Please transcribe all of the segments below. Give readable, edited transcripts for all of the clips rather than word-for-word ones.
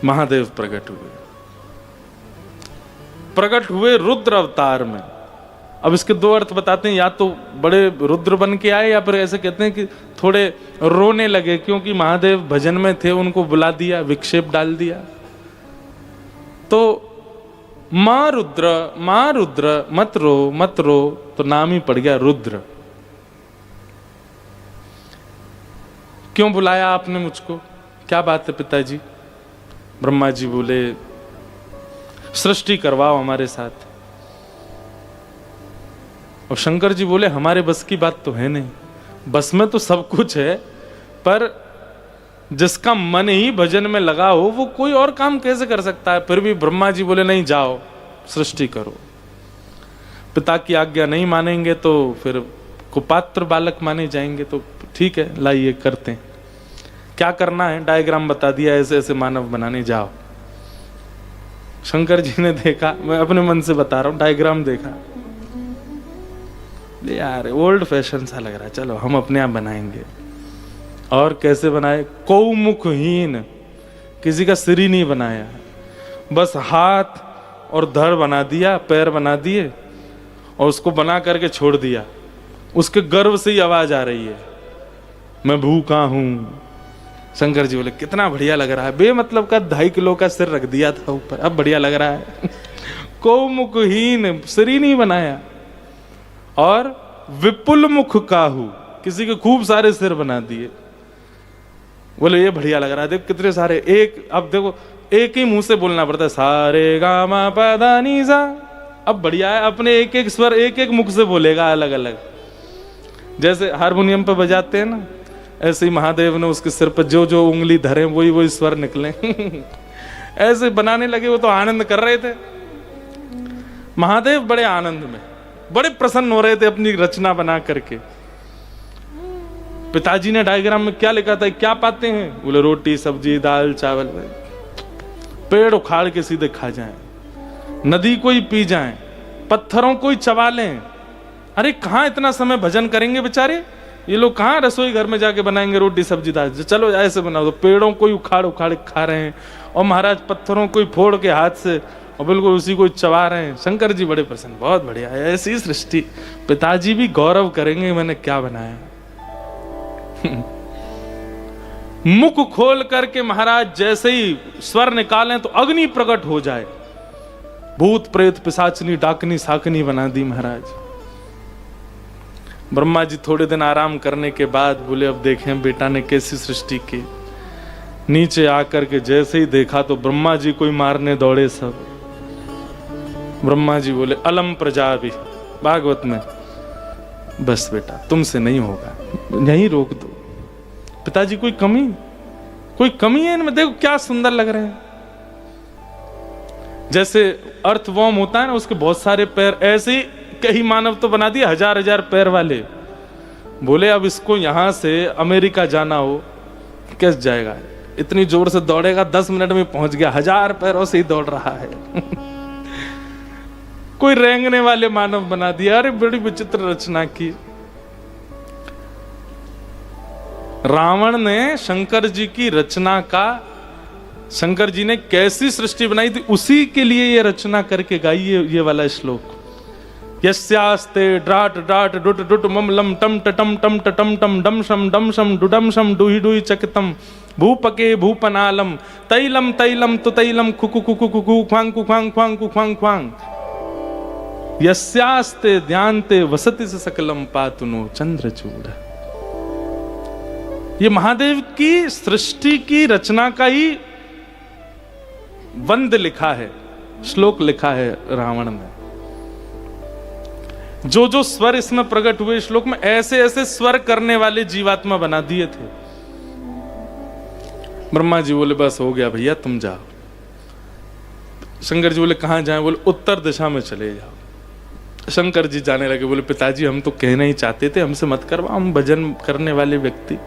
महादेव प्रकट हुए रुद्र अवतार में। अब इसके दो अर्थ बताते हैं, या तो बड़े रुद्र बन के आए, या फिर ऐसे कहते हैं कि थोड़े रोने लगे, क्योंकि महादेव भजन में थे, उनको बुला दिया, विक्षेप डाल दिया। तो माँ रुद्र मत रो, तो नाम ही पड़ गया रुद्र। क्यों बुलाया आपने मुझको, क्या बात है पिताजी? ब्रह्मा जी बोले सृष्टि करवाओ हमारे साथ। और शंकर जी बोले हमारे बस की बात तो है नहीं, बस में तो सब कुछ है, पर जिसका मन ही भजन में लगा हो वो कोई और काम कैसे कर सकता है? फिर भी ब्रह्मा जी बोले नहीं, जाओ सृष्टि करो। पिता की आज्ञा नहीं मानेंगे तो फिर कुपात्र बालक माने जाएंगे। तो ठीक है, लाइए करते हैं। क्या करना है डायग्राम बता दिया, ऐसे ऐसे मानव बनाने जाओ। शंकर जी ने देखा, मैं अपने मन से बता रहा हूं, डायग्राम देखा, यार ओल्ड फैशन सा लग रहा है, चलो हम अपने आप बनाएंगे। और कैसे बनाए? कौमुखहीन, किसी का सिर ही नहीं बनाया, बस हाथ और धड़ बना दिया, पैर बना दिए और उसको बना करके छोड़ दिया। उसके गर्भ से ही आवाज आ रही है, मैं भूखा हूं। शंकर जी बोले कितना बढ़िया लग रहा है, बेमतलब का 2.5 किलो का सिर रख दिया था ऊपर, अब बढ़िया लग रहा है। कौमुखहीन, सिर ही नहीं बनाया। और विपुल मुख काहू, किसी के खूब सारे सिर बना दिए। बोले ये बढ़िया लग रहा है, देख कितने सारे, एक, अब देखो एक ही मुंह से बोलना पड़ता है, सारे गा मा पा धा नी सा। अब बढ़िया है, अपने एक एक स्वर एक एक मुख से बोलेगा अलग अलग। जैसे हारमोनियम पे बजाते हैं ना, ऐसे ही महादेव ने उसके सिर पर जो जो उंगली धरे वही वही स्वर निकले। ऐसे बनाने लगे, वो तो आनंद कर रहे थे। महादेव बड़े आनंद में, बड़े प्रसन्न हो रहे थे अपनी रचना बना करके। पिताजी ने डायग्राम में क्या लिखा था, क्या पाते हैं? बोले रोटी सब्जी दाल चावल। पेड़ उखाड़ के सीधे खा जाएं, नदी को ही पी जाएं, पत्थरों को ही चबा लें। अरे कहां इतना समय भजन करेंगे बेचारे ये लोग, कहां रसोई घर में जाके बनाएंगे रोटी सब्जी दाल? चलो ऐसे बनाओ। तो पेड़ों को ही उखाड़ उखाड़ खा रहे हैं, और महाराज पत्थरों को ही फोड़ के हाथ से और बिल्कुल उसी को चबा रहे हैं। शंकर जी बड़े प्रसन्न, बहुत बढ़िया है, ऐसी सृष्टि। पिताजी भी गौरव करेंगे मैंने क्या बनाया। मुख खोल करके महाराज जैसे ही स्वर निकालें तो अग्नि प्रकट हो जाए। भूत प्रेत पिशाचनी डाकनी साकनी बना दी महाराज। ब्रह्मा जी थोड़े दिन आराम करने के बाद बोले अब देखें बेटा ने कैसी सृष्टि की। नीचे आकर के जैसे ही देखा तो ब्रह्मा जी को ही मारने दौड़े सब। ब्रह्मा जी बोले अलम प्रजा भी, भागवत में, बस बेटा तुमसे नहीं होगा, यहीं रोक दो। पिताजी कोई कमी है इनमें? देखो क्या सुंदर लग रहे हैं। जैसे अर्थवॉर्म होता है ना, उसके बहुत सारे पैर, ऐसे ही कई मानव तो बना दिए 1000 पैर वाले। बोले अब इसको यहां से अमेरिका जाना हो कैसे जाएगा? इतनी जोर से दौड़ेगा 10 मिनट में पहुंच गया, 1000 पैरों से ही दौड़ रहा है। कोई रेंगने वाले मानव बना दिया। अरे बड़ी विचित्र रचना की। रावण ने शंकर जी की रचना का, शंकर जी ने कैसी सृष्टि बनाई थी उसी के लिए ये रचना करके गाई ये वाला श्लोक। यस्यास्ते ड्राट ड्राट डुट डुट मम लम टम टम टम टम टम डम शम डुडम शम डुहि डुहि चकितम भूपके भूपनालम तैलम तैलम तु तैलम खुकु खुकु खुकु ख्वांग खुखांग ख्वांग खुखांग ख्वांग यस्यास्ते ध्यानते वसति से सकलम पातुनो चंद्रचूड़। ये महादेव की सृष्टि की रचना का ही वंद लिखा है, श्लोक लिखा है रावण ने। जो जो स्वर इसमें प्रकट हुए श्लोक में, ऐसे ऐसे स्वर करने वाले जीवात्मा बना दिए थे। ब्रह्मा जी बोले बस हो गया भैया तुम जाओ। शंकर जी बोले कहां जाएं? बोले उत्तर दिशा में चले जाओ। शंकर जी जाने लगे। बोले पिताजी हम तो कहना ही चाहते थे, हमसे मत करवाओ, हम भजन करने वाले व्यक्ति।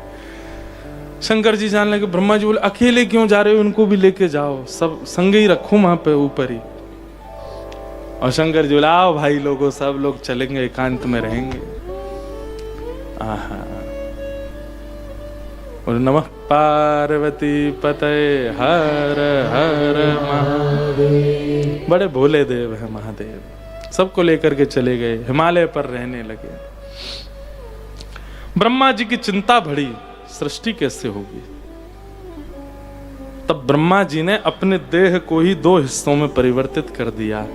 शंकर जी जाने लगे। ब्रह्मा जी बोले अकेले क्यों जा रहे हो, उनको भी लेके जाओ, सब संग ही रखो वहां पे ऊपर ही। और शंकर जी बोले आओ भाई लोगों, सब लोग चलेंगे, एकांत में रहेंगे। आहा और नमः पार्वती पतये हर हर महादेव। बड़े भोले देव है महादेव, सबको लेकर के चले गए, हिमालय पर रहने लगे। ब्रह्मा जी की चिंता बढ़ी, सृष्टि कैसे होगी। तब ब्रह्मा जी ने अपने देह को ही 2 हिस्सों में परिवर्तित कर दिया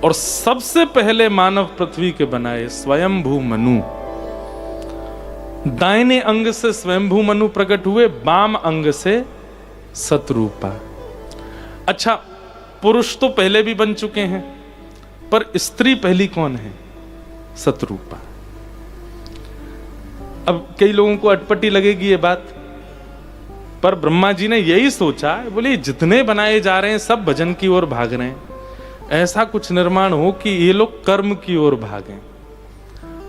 और सबसे पहले मानव पृथ्वी के बनाए स्वयंभू मनु। दाहिने अंग से स्वयंभू मनु प्रकट हुए, बाम अंग से सतरूपा। अच्छा, पुरुष तो पहले भी बन चुके हैं, पर स्त्री पहली कौन है? सतरूपा। अब कई लोगों को अटपटी लगेगी ये बात, पर ब्रह्मा जी ने यही सोचा, बोले जितने बनाए जा रहे हैं सब भजन की ओर भाग रहे हैं, ऐसा कुछ निर्माण हो कि ये लोग कर्म की ओर भागें।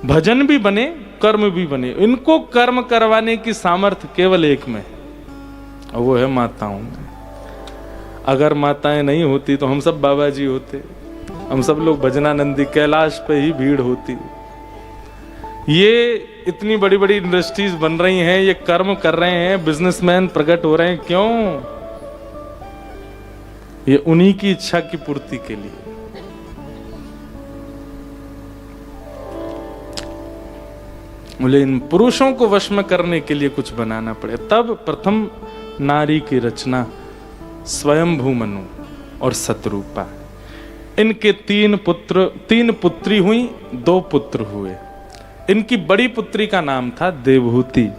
भजन भी बने, कर्म भी बने। इनको कर्म करवाने की सामर्थ्य केवल एक में है, और वो है माताओं में। अगर माताएं नहीं होती तो हम सब बाबा जी होते, हम सब लोग भजनानंदी, कैलाश पे ही भीड़ होती। ये इतनी बड़ी बड़ी इंडस्ट्रीज बन रही हैं, ये कर्म कर रहे हैं, बिजनेसमैन प्रकट हो रहे हैं, क्यों? ये उन्हीं की इच्छा की पूर्ति के लिए। बोले इन पुरुषों को वश में करने के लिए कुछ बनाना पड़े। तब प्रथम नारी की रचना स्वयंभू मनु और सतरूपा। इनके 3 पुत्री हुई, 2 पुत्र हुए। इनकी बड़ी पुत्री का नाम था देवहूति।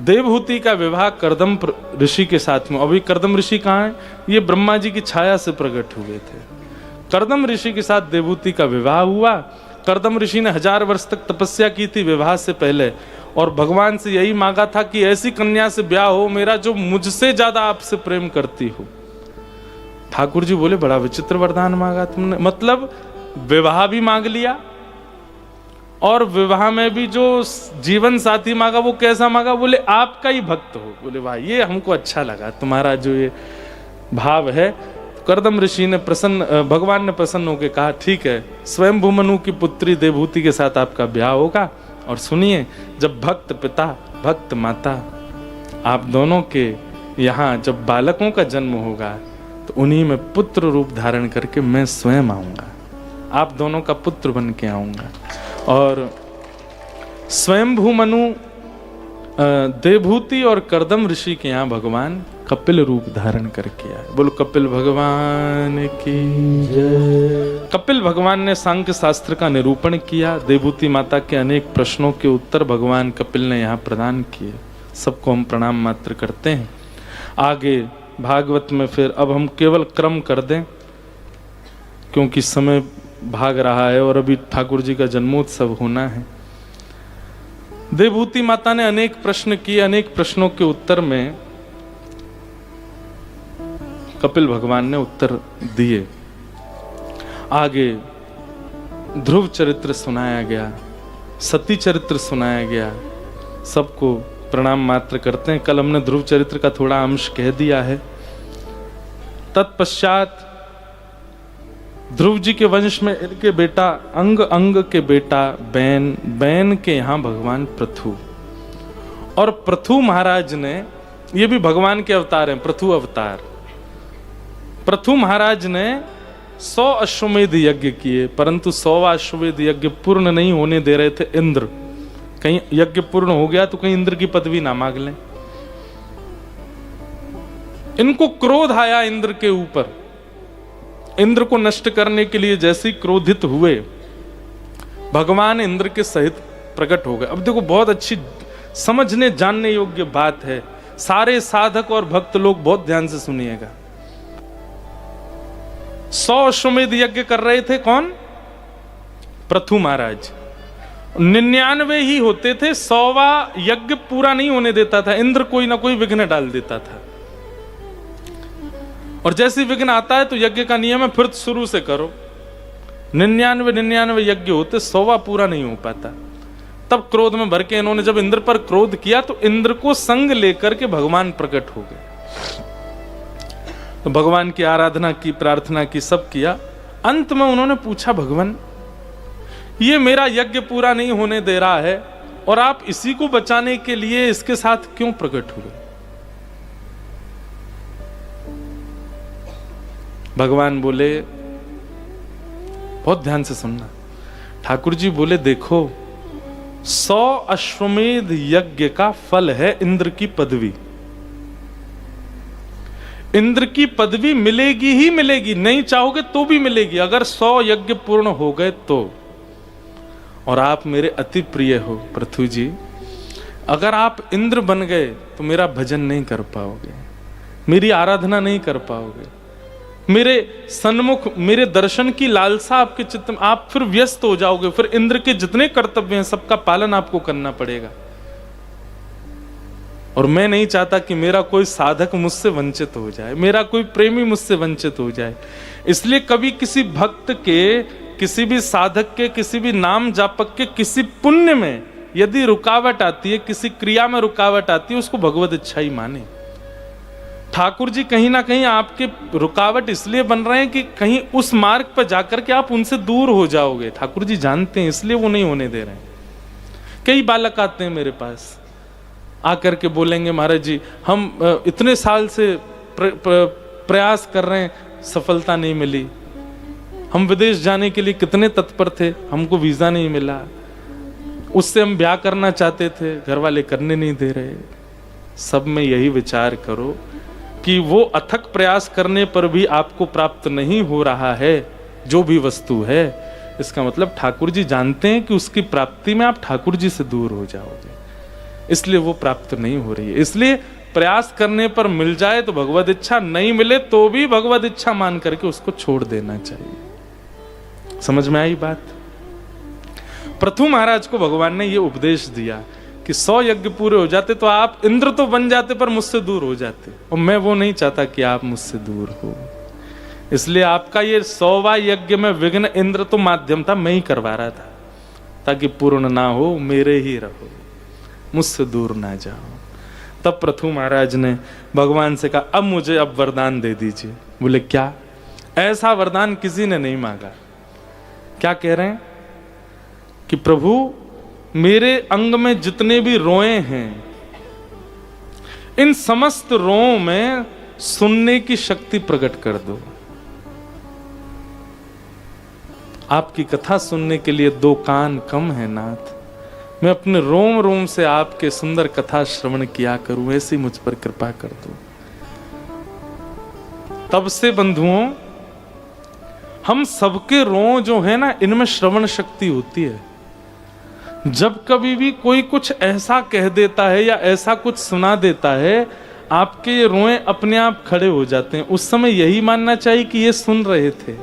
देवहूति का विवाह कर्दम ऋषि के साथ में। अभी कर्दम ऋषि कहाँ है? ये ब्रह्मा जी की छाया से प्रकट हुए थे। कर्दम ऋषि के साथ देवहूति का विवाह हुआ। कर्दम ऋषि ने 1000 वर्ष तक तपस्या की थी विवाह से पहले, और भगवान से यही मांगा था कि ऐसी कन्या से ब्याह हो मेरा जो मुझसे ज्यादा आपसे प्रेम करती हो। ठाकुर जी बोले बड़ा विचित्र वरदान मांगा तुमने। मतलब विवाह भी मांग लिया, और विवाह में भी जो जीवन साथी मांगा वो कैसा मांगा? बोले आपका ही भक्त हो। बोले भाई ये हमको अच्छा लगा, तुम्हारा जो ये भाव है। कर्दम ऋषि ने भगवान ने प्रसन्न होकर कहा ठीक है, स्वयंभू मनु की पुत्री देवहूति के साथ आपका ब्याह होगा। और सुनिए, जब भक्त पिता भक्त माता आप दोनों के यहाँ जब बालकों का जन्म होगा तो उन्हीं में पुत्र रूप धारण करके मैं स्वयं आऊंगा, आप दोनों का पुत्र बन के आऊंगा। और स्वयंभू मनु देवहूति और कर्दम ऋषि के यहाँ भगवान कपिल रूप धारण करके आए। बोलो कपिल भगवान की जय। कपिल भगवान ने सांख्य शास्त्र का निरूपण किया। देवहूति माता के अनेक प्रश्नों के उत्तर भगवान कपिल ने यहाँ प्रदान किए। सबको हम प्रणाम मात्र करते हैं। आगे भागवत में फिर अब हम केवल क्रम कर दें, क्योंकि समय भाग रहा है और अभी ठाकुर जी का जन्मोत्सव होना है। देवहूति माता ने अनेक प्रश्न किए। अनेक प्रश्नों के उत्तर में कपिल भगवान ने उत्तर दिए। आगे ध्रुव चरित्र सुनाया गया, सती चरित्र सुनाया गया। सबको प्रणाम मात्र करते हैं। कल हमने ध्रुव चरित्र का थोड़ा अंश कह दिया है। तत्पश्चात ध्रुव जी के वंश में इनके बेटा अंग के बेटा बैन के यहाँ भगवान पृथु, और पृथु महाराज ने, ये भी भगवान के अवतार हैं, पृथु अवतार। पृथु महाराज ने 100 अश्वमेध यज्ञ किए, परंतु 100वां अश्वमेध यज्ञ पूर्ण नहीं होने दे रहे थे इंद्र। कहीं यज्ञ पूर्ण हो गया तो कहीं इंद्र की पदवी ना मांग लें। इनको क्रोध आया इंद्र के ऊपर। इंद्र को नष्ट करने के लिए जैसे ही क्रोधित हुए, भगवान इंद्र के सहित प्रकट हो गए। अब देखो, बहुत अच्छी समझने जानने योग्य बात है। सारे साधक और भक्त लोग बहुत ध्यान से सुनिएगा। 100 अश्वमेध यज्ञ कर रहे थे कौन? पृथु महाराज। 99 ही होते थे। 100वां यज्ञ पूरा नहीं होने देता था इंद्र, कोई ना कोई विघ्न डाल देता था। और जैसे विघ्न आता है तो यज्ञ का नियम है फिर शुरू से करो। 99 यज्ञ होते, 100वां पूरा नहीं हो पाता। तब क्रोध में भर के इन्होंने जब इंद्र पर क्रोध किया तो इंद्र को संग लेकर के भगवान प्रकट हो गए। तो भगवान की आराधना की, प्रार्थना की, सब किया। अंत में उन्होंने पूछा, भगवान ये मेरा यज्ञ पूरा नहीं होने दे रहा है, और आप इसी को बचाने के लिए इसके साथ क्यों प्रकट हुए? भगवान बोले, बहुत ध्यान से सुनना, ठाकुर जी बोले देखो 100 अश्वमेध यज्ञ का फल है इंद्र की पदवी। इंद्र की पदवी मिलेगी ही मिलेगी, नहीं चाहोगे तो भी मिलेगी, अगर 100 यज्ञ पूर्ण हो गए तो। और आप मेरे अति प्रिय हो पृथ्वी जी, अगर आप इंद्र बन गए तो मेरा भजन नहीं कर पाओगे, मेरी आराधना नहीं कर पाओगे, मेरे सन्मुख मेरे दर्शन की लालसा आपके चित्त में, आप फिर व्यस्त हो जाओगे, फिर इंद्र के जितने कर्तव्य हैं सबका पालन आपको करना पड़ेगा। और मैं नहीं चाहता कि मेरा कोई साधक मुझसे वंचित हो जाए, मेरा कोई प्रेमी मुझसे वंचित हो जाए। इसलिए कभी किसी भक्त के, किसी भी साधक के, किसी भी नाम जापक के किसी पुण्य में यदि रुकावट आती है, किसी क्रिया में रुकावट आती है, उसको भगवत इच्छा ही माने। ठाकुर जी कहीं ना कहीं आपके रुकावट इसलिए बन रहे हैं कि कहीं उस मार्ग पर जाकर के आप उनसे दूर हो जाओगे। ठाकुर जी जानते हैं, इसलिए वो नहीं होने दे रहे हैं। कई बालक आते हैं मेरे पास, आकर के बोलेंगे महाराज जी हम इतने साल से प्रयास कर रहे हैं, सफलता नहीं मिली, हम विदेश जाने के लिए कितने तत्पर थे, हमको वीजा नहीं मिला, उससे हम ब्याह करना चाहते थे, घर वाले करने नहीं दे रहे। सब में यही विचार करो कि वो अथक प्रयास करने पर भी आपको प्राप्त नहीं हो रहा है जो भी वस्तु है, इसका मतलब ठाकुर जी जानते हैं कि उसकी प्राप्ति में आप ठाकुर जी से दूर हो जाओगे, इसलिए वो प्राप्त नहीं हो रही है। इसलिए प्रयास करने पर मिल जाए तो भगवत इच्छा, नहीं मिले तो भी भगवत इच्छा मान करके उसको छोड़ देना चाहिए। समझ में आई बात? पृथु महाराज को भगवान ने ये उपदेश दिया कि 100 यज्ञ पूरे हो जाते तो आप इंद्र तो बन जाते पर मुझसे दूर हो जाते, और मैं वो नहीं चाहता कि आप मुझसे दूर हो। इसलिए आपका ये 100वां यज्ञ में विघ्न इंद्र तो माध्यम था, मैं ही करवा रहा था, ताकि पूर्ण ना हो, मेरे ही रहो, मुझसे दूर ना जाओ। तब पृथु महाराज ने भगवान से कहा अब मुझे अब वरदान दे दीजिए। बोले क्या? ऐसा वरदान किसी ने नहीं मांगा। क्या कह रहे हैं कि प्रभु मेरे अंग में जितने भी रोए हैं, इन समस्त रोओं में सुनने की शक्ति प्रकट कर दो। आपकी कथा सुनने के लिए 2 कान कम है नाथ, मैं अपने रोम रोम से आपके सुंदर कथा श्रवण किया करूं, ऐसी मुझ पर कृपा कर दो। तब से बंधुओं हम सबके रों जो है ना, इनमें श्रवण शक्ति होती है। जब कभी भी कोई कुछ ऐसा कह देता है या ऐसा कुछ सुना देता है, आपके ये रोए अपने आप खड़े हो जाते हैं। उस समय यही मानना चाहिए कि ये सुन रहे थे।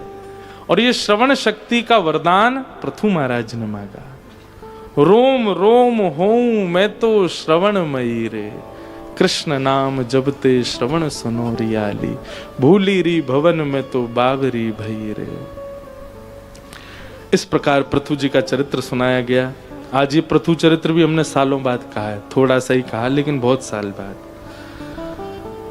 और ये श्रवण शक्ति का वरदान पृथु महाराज ने मांगा। रोम रोम होऊं मैं तो श्रवणमयी रे, कृष्ण नाम जबते श्रवण सुनो रियाली, भूली री भवन में तो बावरी भई रे। इस प्रकार पृथु जी का चरित्र सुनाया गया। आज ये पृथु चरित्र भी हमने सालों बाद कहा है, थोड़ा सा ही कहा लेकिन बहुत साल बाद।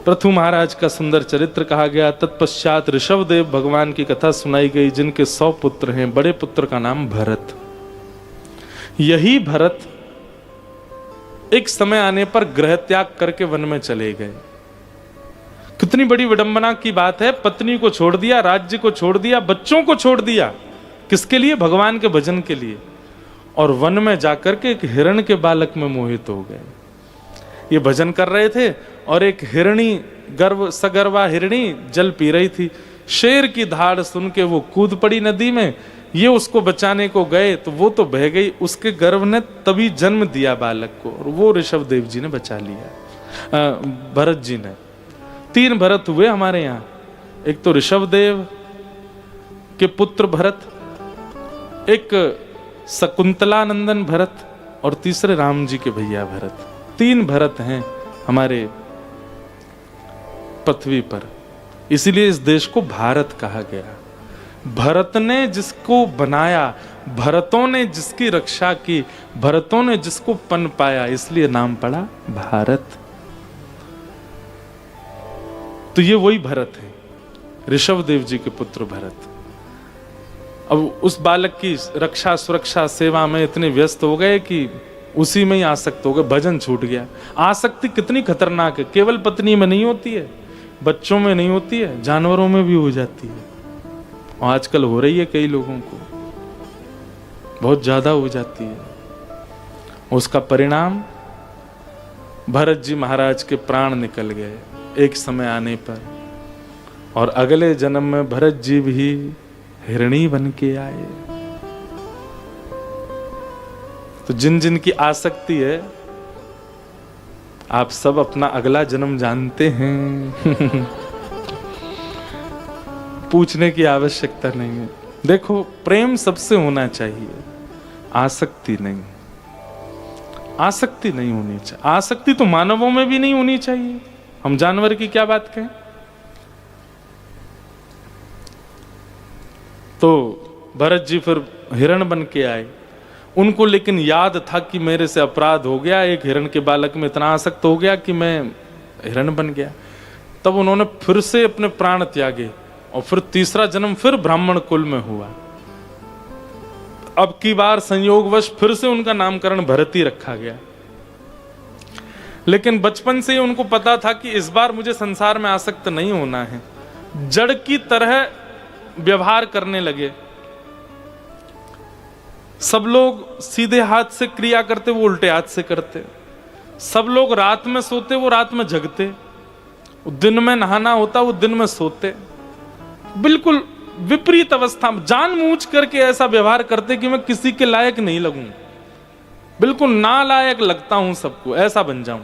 पृथु महाराज का सुंदर चरित्र कहा गया। तत्पश्चात ऋषभदेव भगवान की कथा सुनाई गई, जिनके 100 पुत्र हैं। बड़े पुत्र का नाम भरत। यही भरत एक समय आने पर गृह त्याग करके वन में चले गए। कितनी बड़ी विडंबना की बात है, पत्नी को छोड़ दिया, राज्य को छोड़ दिया, बच्चों को छोड़ दिया, किसके लिए? भगवान के भजन के लिए। और वन में जाकर के एक हिरण के बालक में मोहित हो गए। ये भजन कर रहे थे और एक हिरणी, गर्व सगर्वा हिरणी जल पी रही थी। शेर की धाड़ सुन के वो कूद पड़ी नदी में। ये उसको बचाने को गए तो वो तो बह गई, उसके गर्भ ने तभी जन्म दिया बालक को, और वो ऋषभदेव जी ने बचा लिया, भरत जी ने। 3 भरत हुए हमारे यहाँ। एक तो ऋषभदेव के पुत्र भरत, एक शकुंतलानंदन भरत, और तीसरे राम जी के भैया भरत। 3 भरत हैं हमारे पृथ्वी पर, इसीलिए इस देश को भारत कहा गया। भरत ने जिसको बनाया, भरतों ने जिसकी रक्षा की, भरतों ने जिसको पन पाया, इसलिए नाम पड़ा भारत। तो ये वही भरत है, ऋषभदेव जी के पुत्र भरत। अब उस बालक की रक्षा सुरक्षा सेवा में इतने व्यस्त हो गए कि उसी में ही आसक्त हो गए, भजन छूट गया। आसक्ति कितनी खतरनाक है, केवल पत्नी में नहीं होती है, बच्चों में नहीं होती है, जानवरों में भी हो जाती है। और आजकल हो रही है, कई लोगों को बहुत ज्यादा हो जाती है। उसका परिणाम भरत जी महाराज के प्राण निकल गए एक समय आने पर, और अगले जन्म में भरत जी भी हिरणी बन के आए। तो जिन जिन की आसक्ति है, आप सब अपना अगला जन्म जानते हैं। पूछने की आवश्यकता नहीं है। देखो, प्रेम सबसे होना चाहिए, आसक्ति नहीं। आसक्ति नहीं होनी चाहिए। आसक्ति तो मानवों में भी नहीं होनी चाहिए, हम जानवर की क्या बात कहें। तो भरत जी फिर हिरण बन के आए। उनको लेकिन याद था कि मेरे से अपराध हो गया, एक हिरण के बालक में इतना आसक्त हो गया कि मैं हिरण बन गया। तब उन्होंने फिर से अपने प्राण त्यागे और फिर तीसरा जन्म फिर ब्राह्मण कुल में हुआ। अब की बार संयोगवश फिर से उनका नामकरण भरत ही रखा गया। लेकिन बचपन से ही उनको पता था कि इस बार मुझे संसार में आसक्त नहीं होना है। जड़ की तरह व्यवहार करने लगे। सब लोग सीधे हाथ से क्रिया करते, वो उल्टे हाथ से करते। सब लोग रात में सोते, वो रात में जगते। दिन में नहाना होता, वो दिन में सोते। बिल्कुल विपरीत अवस्था में जानबूझ करके ऐसा व्यवहार करते कि मैं किसी के लायक नहीं लगूं, बिल्कुल नालायक लगता हूं सबको, ऐसा बन जाऊं।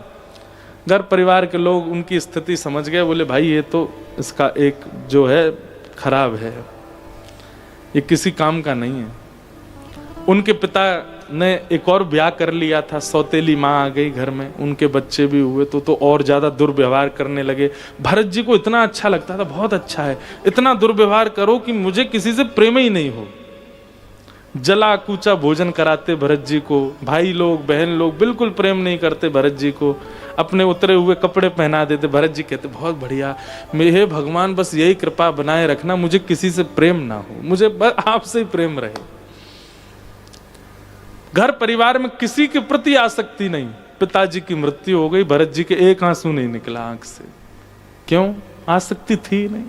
घर परिवार के लोग उनकी स्थिति समझ गए, बोले भाई ये तो इसका एक जो है खराब है, ये किसी काम का नहीं है। उनके पिता ने एक और ब्याह कर लिया था, सौतेली माँ आ गई घर में, उनके बच्चे भी हुए तो और ज्यादा दुर्व्यवहार करने लगे। भरत जी को इतना अच्छा लगता था, बहुत अच्छा है, इतना दुर्व्यवहार करो कि मुझे किसी से प्रेम ही नहीं हो। जला कूचा भोजन कराते भरत जी को, भाई लोग बहन लोग बिल्कुल प्रेम नहीं करते भरत जी को, अपने उतरे हुए कपड़े पहना देते। भरत जी कहते बहुत बढ़िया, हे भगवान बस यही कृपा बनाए रखना, मुझे किसी से प्रेम ना हो, मुझे बस आपसे ही प्रेम रहे। घर परिवार में किसी के प्रति आसक्ति नहीं। पिताजी की मृत्यु हो गई, भरत जी के एक आंसू नहीं निकला आंख से। क्यों? आसक्ति थी नहीं।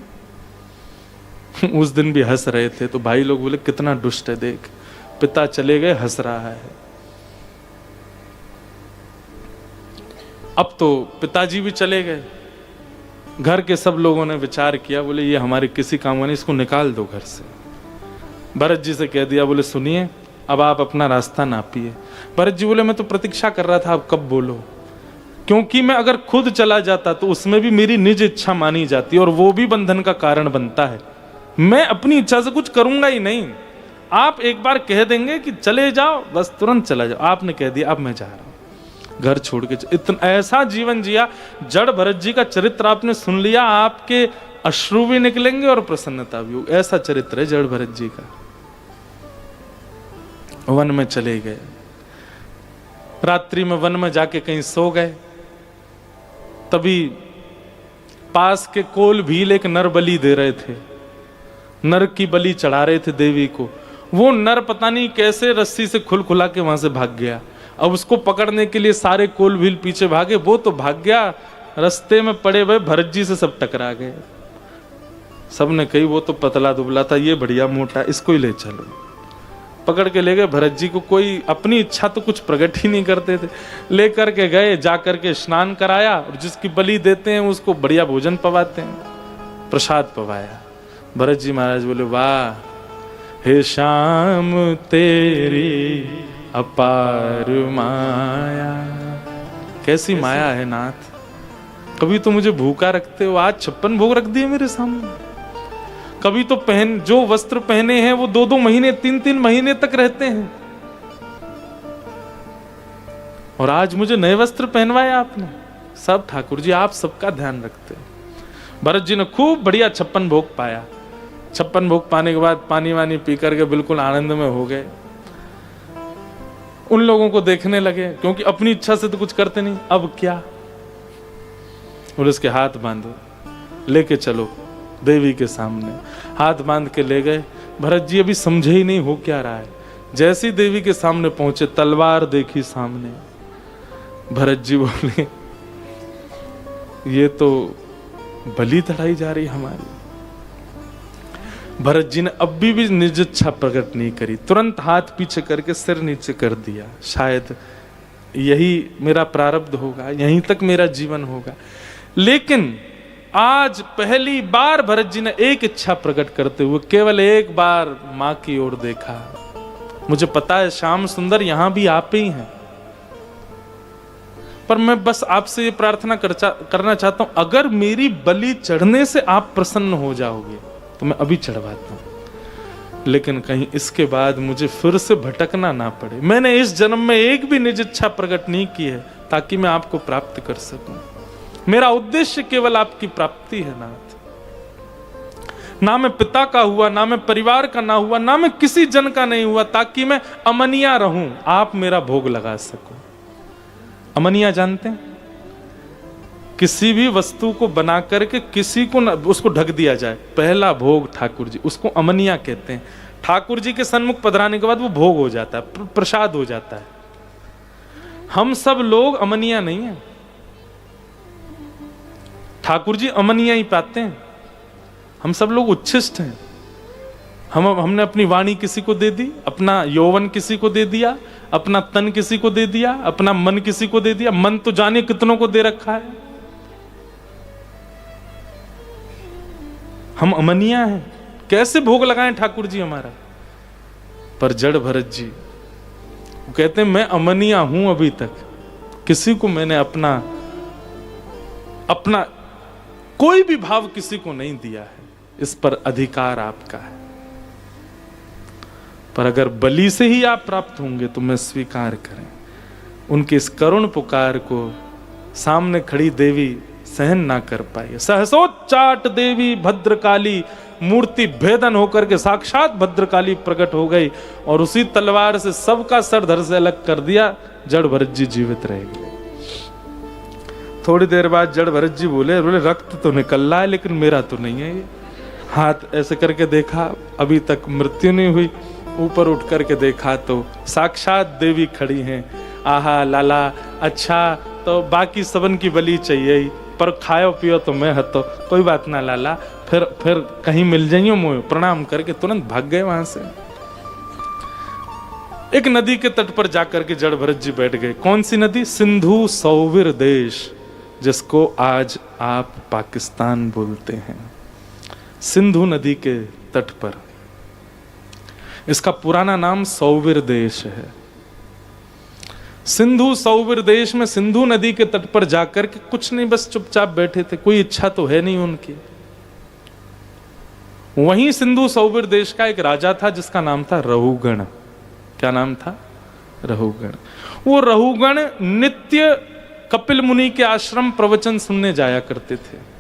उस दिन भी हंस रहे थे तो भाई लोग बोले कितना दुष्ट है, देख पिता चले गए हंस रहा है। अब तो पिताजी भी चले गए। घर के सब लोगों ने विचार किया, बोले ये हमारे किसी काम का नहीं, इसको निकाल दो घर से। भरत जी से कह दिया, बोले सुनिए अब आप अपना रास्ता नापिए। भरत जी बोले मैं तो प्रतीक्षा कर रहा था आप कब बोलो, क्योंकि मैं अगर खुद चला जाता तो उसमें भी मेरी निज इच्छा मानी जाती और वो भी बंधन का कारण बनता है। मैं अपनी इच्छा से कुछ करूंगा ही नहीं। आप एक बार कह देंगे कि चले जाओ, बस तुरंत चला जाओ। आपने कह दिया अब मैं जा रहा हूं, घर छोड़ के। इतना ऐसा जीवन जिया। जड़ भरत जी का चरित्र आपने सुन लिया, आपके अश्रु भी निकलेंगे और प्रसन्नता भी होगी। ऐसा चरित्र है जड़ भरत जी का। वन में चले गए, रात्रि में वन में जाके कहीं सो गए। तभी पास के कोल भील एक नर बलि दे रहे थे, नर की बलि चढ़ा रहे थे देवी को। वो नर पता नहीं कैसे रस्सी से खुल खुला के वहां से भाग गया। अब उसको पकड़ने के लिए सारे कोल भील पीछे भागे, वो तो भाग गया, रास्ते में पड़े हुए भरत जी से सब टकरा गए। सबने कही वो तो पतला दुबला था, ये बढ़िया मोटा, इसको ही ले चलो। पकड़ के ले गए भरत जी को। कोई अपनी इच्छा तो कुछ प्रकट ही नहीं करते थे। लेकर के गए, जाकर के स्नान कराया और जिसकी बलि देते हैं उसको बढ़िया भोजन पवाते हैं, प्रसाद पवाया। भरत जी महाराज बोले वाह हे श्याम तेरी अपार माया। कैसी माया है नाथ, कभी तो मुझे भूखा रखते हो, आज 56 भोग रख दिए मेरे सामने। कभी तो जो वस्त्र पहने हैं वो 2-2 महीने 3-3 महीने तक रहते हैं, और आज मुझे नए वस्त्र पहनवाए आपने। सब ठाकुर जी आप सबका ध्यान रखते हैं। भरत जी ने खूब बढ़िया 56 भोग पाया। 56 भोग पाने के बाद पानी वानी पी करके बिल्कुल आनंद में हो गए। उन लोगों को देखने लगे, क्योंकि अपनी इच्छा से तो कुछ करते नहीं। अब क्या? और उसके हाथ बांधो, लेके चलो देवी के सामने। हाथ बांध के ले गए। भरत जी अभी समझे ही नहीं हो क्या रहा है। जैसी देवी के सामने पहुंचे, तलवार देखी सामने, भरत जी बोले ये तो बलि चढ़ाई जा रही हमारी। भरत जी ने अब भी निज इच्छा प्रकट नहीं करी, तुरंत हाथ पीछे करके सिर नीचे कर दिया। शायद यही मेरा प्रारब्ध होगा, यहीं तक मेरा जीवन होगा। लेकिन आज पहली बार भरत जी ने एक इच्छा प्रकट करते हुए केवल एक बार मां की ओर देखा। मुझे पता है श्याम सुंदर यहां भी आप ही हैं, पर मैं बस आपसे ये प्रार्थना करना चाहता हूं, अगर मेरी बलि चढ़ने से आप प्रसन्न हो जाओगे तो मैं अभी चढ़वाता हूं, लेकिन कहीं इसके बाद मुझे फिर से भटकना ना पड़े। मैंने इस जन्म में एक भी निज इच्छा प्रकट नहीं की है ताकि मैं आपको प्राप्त कर सकूं। मेरा उद्देश्य केवल आपकी प्राप्ति है नाथ। ना मैं पिता का हुआ, ना मैं परिवार का ना हुआ, ना मैं किसी जन का नहीं हुआ, ताकि मैं अमनिया रहूं, आप मेरा भोग लगा सको। अमनिया जानते हैं? किसी भी वस्तु को बना करके किसी को उसको ढक दिया जाए, पहला भोग ठाकुर जी, उसको अमनिया कहते हैं। ठाकुर जी के सन्मुख पधराने के बाद वो भोग हो जाता है, प्रसाद हो जाता है। हम सब लोग अमनिया नहीं है, ठाकुर जी अमनिया ही पाते हैं। हम सब लोग उच्छिष्ट हैं। हमने अपनी वाणी किसी को दे दी, अपना यौवन किसी को दे दिया, अपना तन किसी को दे दिया, अपना मन किसी को दे दिया। मन तो जाने कितनों को दे रखा है। हम अमनिया हैं, कैसे भोग लगाएं ठाकुर जी हमारा? पर जड़ भरत जी वो कहते हैं मैं अमनिया हूं, अभी तक किसी को मैंने अपना कोई भी भाव किसी को नहीं दिया है, इस पर अधिकार आपका है। पर अगर बलि से ही आप प्राप्त होंगे तो मैं स्वीकार करें। उनके इस करुण पुकार को सामने खड़ी देवी सहन ना कर पाई। सहसोच्चाट देवी भद्रकाली मूर्ति भेदन होकर के साक्षात भद्रकाली प्रकट हो गई और उसी तलवार से सबका सर धड़ से अलग कर दिया। जड़ भरत जी जीवित रह गए। थोड़ी देर बाद जड़ भरत जी बोले रक्त तो निकल रहा है लेकिन मेरा तो नहीं है ये। हाथ ऐसे करके देखा, अभी तक मृत्यु नहीं हुई। ऊपर उठ करके देखा तो साक्षात देवी खड़ी हैं। आहा लाला, अच्छा तो बाकी सबन की बलि चाहिए ही, पर खाओ पियो तो मैं हतो। कोई बात ना लाला, फिर कहीं मिल जाइयो मोह। प्रणाम करके तुरंत भाग गए वहां से। एक नदी के तट पर जाकर के जड़ भरत जी बैठ गए। कौन सी नदी? सिंधु सौवीर देश, जिसको आज आप पाकिस्तान बोलते हैं। सिंधु नदी के तट पर, इसका पुराना नाम सौवीर देश है। सिंधु सौवीर देश में सिंधु नदी के तट पर जाकर के कुछ नहीं, बस चुपचाप बैठे थे। कोई इच्छा तो है नहीं उनकी। वहीं सिंधु सौवीर देश का एक राजा था जिसका नाम था रहुगण। क्या नाम था? रहुगण। वो रहुगण नित्य कपिल मुनि के आश्रम प्रवचन सुनने जाया करते थे।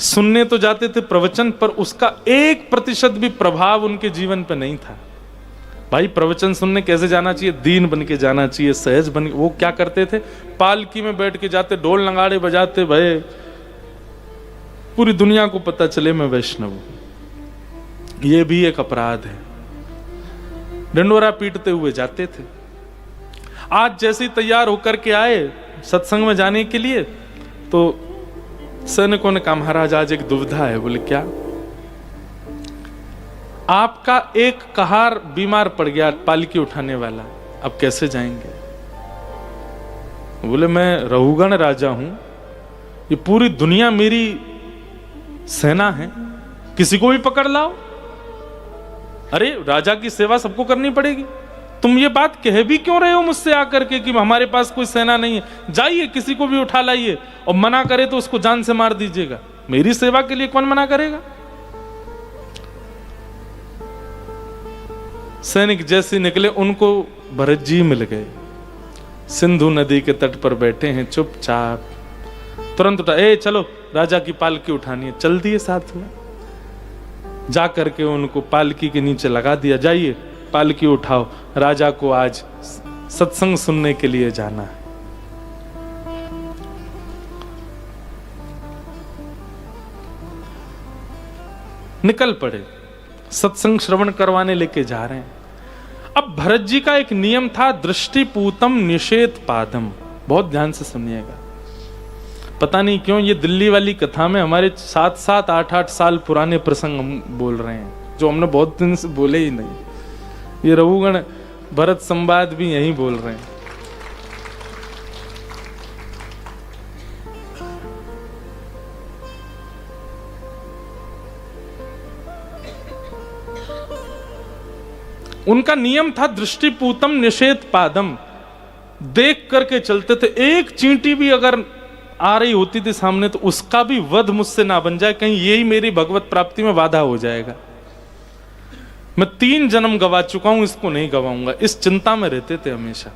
सुनने तो जाते थे प्रवचन, पर उसका 1% भी प्रभाव उनके जीवन पर नहीं था। भाई प्रवचन सुनने कैसे जाना चाहिए? दीन बन के जाना चाहिए, सहज बन के। वो क्या करते थे? पालकी में बैठ के जाते, ढोल नगाड़े बजाते, भाई पूरी दुनिया को पता चले मैं वैष्णव हूं। ये भी एक अपराध है। डंडोरा पीटते हुए जाते थे। आज जैसे ही तैयार होकर के आए सत्संग में जाने के लिए, तो सैनिकों ने कहा महाराज आज एक दुविधा है। बोले क्या? आपका एक कहार बीमार पड़ गया, पालकी उठाने वाला, अब कैसे जाएंगे? बोले मैं रहुगण राजा हूं, ये पूरी दुनिया मेरी सेना है, किसी को भी पकड़ लाओ। अरे राजा की सेवा सबको करनी पड़ेगी। तुम ये बात कह भी क्यों रहे हो मुझसे आकर के कि हमारे पास कोई सेना नहीं है? जाइए किसी को भी उठा लाइए, और मना करे तो उसको जान से मार दीजिएगा। मेरी सेवा के लिए कौन मना करेगा? सैनिक जैसे निकले, उनको भरत जी मिल गए। सिंधु नदी के तट पर बैठे हैं चुपचाप। तुरंत उठा, ए चलो राजा की पालकी उठानी है। चल दिए साथ में। जा करके उनको पालकी के नीचे लगा दिया। जाइए पालकी उठाओ, राजा को आज सत्संग सुनने के लिए जाना है। निकल पड़े। सत्संग श्रवण करवाने लेके जा रहे हैं। अब भरत जी का एक नियम था, दृष्टिपूतम निषेध पादम। बहुत ध्यान से सुनिएगा। पता नहीं क्यों ये दिल्ली वाली कथा में हमारे 7-7, 8-8 साल पुराने प्रसंग हम बोल रहे हैं, जो हमने बहुत दिन से बोले ही नहीं। ये रघुगण भरत संवाद भी यही बोल रहे हैं। उनका नियम था दृष्टिपूतम निषेध पादम, देख करके चलते थे। एक चींटी भी अगर आ रही होती थी सामने तो उसका भी वध मुझसे ना बन जाए, कहीं यही मेरी भगवत प्राप्ति में बाधा हो जाएगा। मैं 3 जन्म गवा चुका हूं, इसको नहीं गवाऊंगा, इस चिंता में रहते थे हमेशा।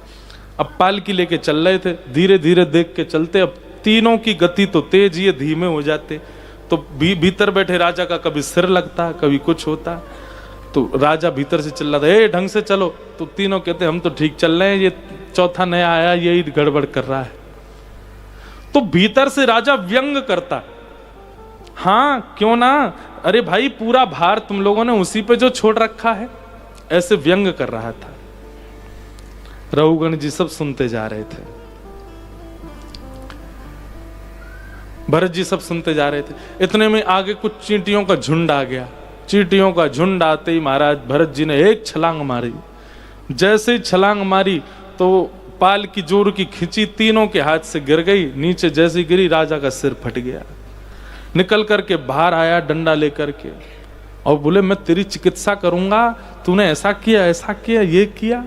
अब पालकी लेके चल रहे थे, धीरे धीरे देख के चलते। अब तीनों की गति तो तेज, ये धीमे हो जाते। तो भीतर बैठे राजा का कभी सिर लगता, कभी कुछ होता। तो राजा भीतर से चिल्ला था, ए ढंग से चलो। तो तीनों कहते हम तो ठीक चल रहे हैं, ये चौथा नया आया यही गड़बड़ कर रहा है। तो भीतर से राजा व्यंग करता, हाँ क्यों ना, अरे भाई पूरा भार तुम लोगों ने उसी पे जो छोड़ रखा है, ऐसे व्यंग कर रहा था। रघुगण जी सब सुनते जा रहे थे, भरत जी सब सुनते जा रहे थे। इतने में आगे कुछ चींटियों का झुंड आ गया। चींटियों का झुंड आते ही महाराज भरत जी ने एक छलांग मारी। जैसे ही छलांग मारी तो पाल की जोर की खिंची, तीनों के हाथ से गिर गई। नीचे जैसी गिरी राजा का सिर फट गया। निकल करके बाहर आया डंडा लेकर के और बोले मैं तेरी चिकित्सा करूंगा, तूने ऐसा किया ऐसा किया ये किया।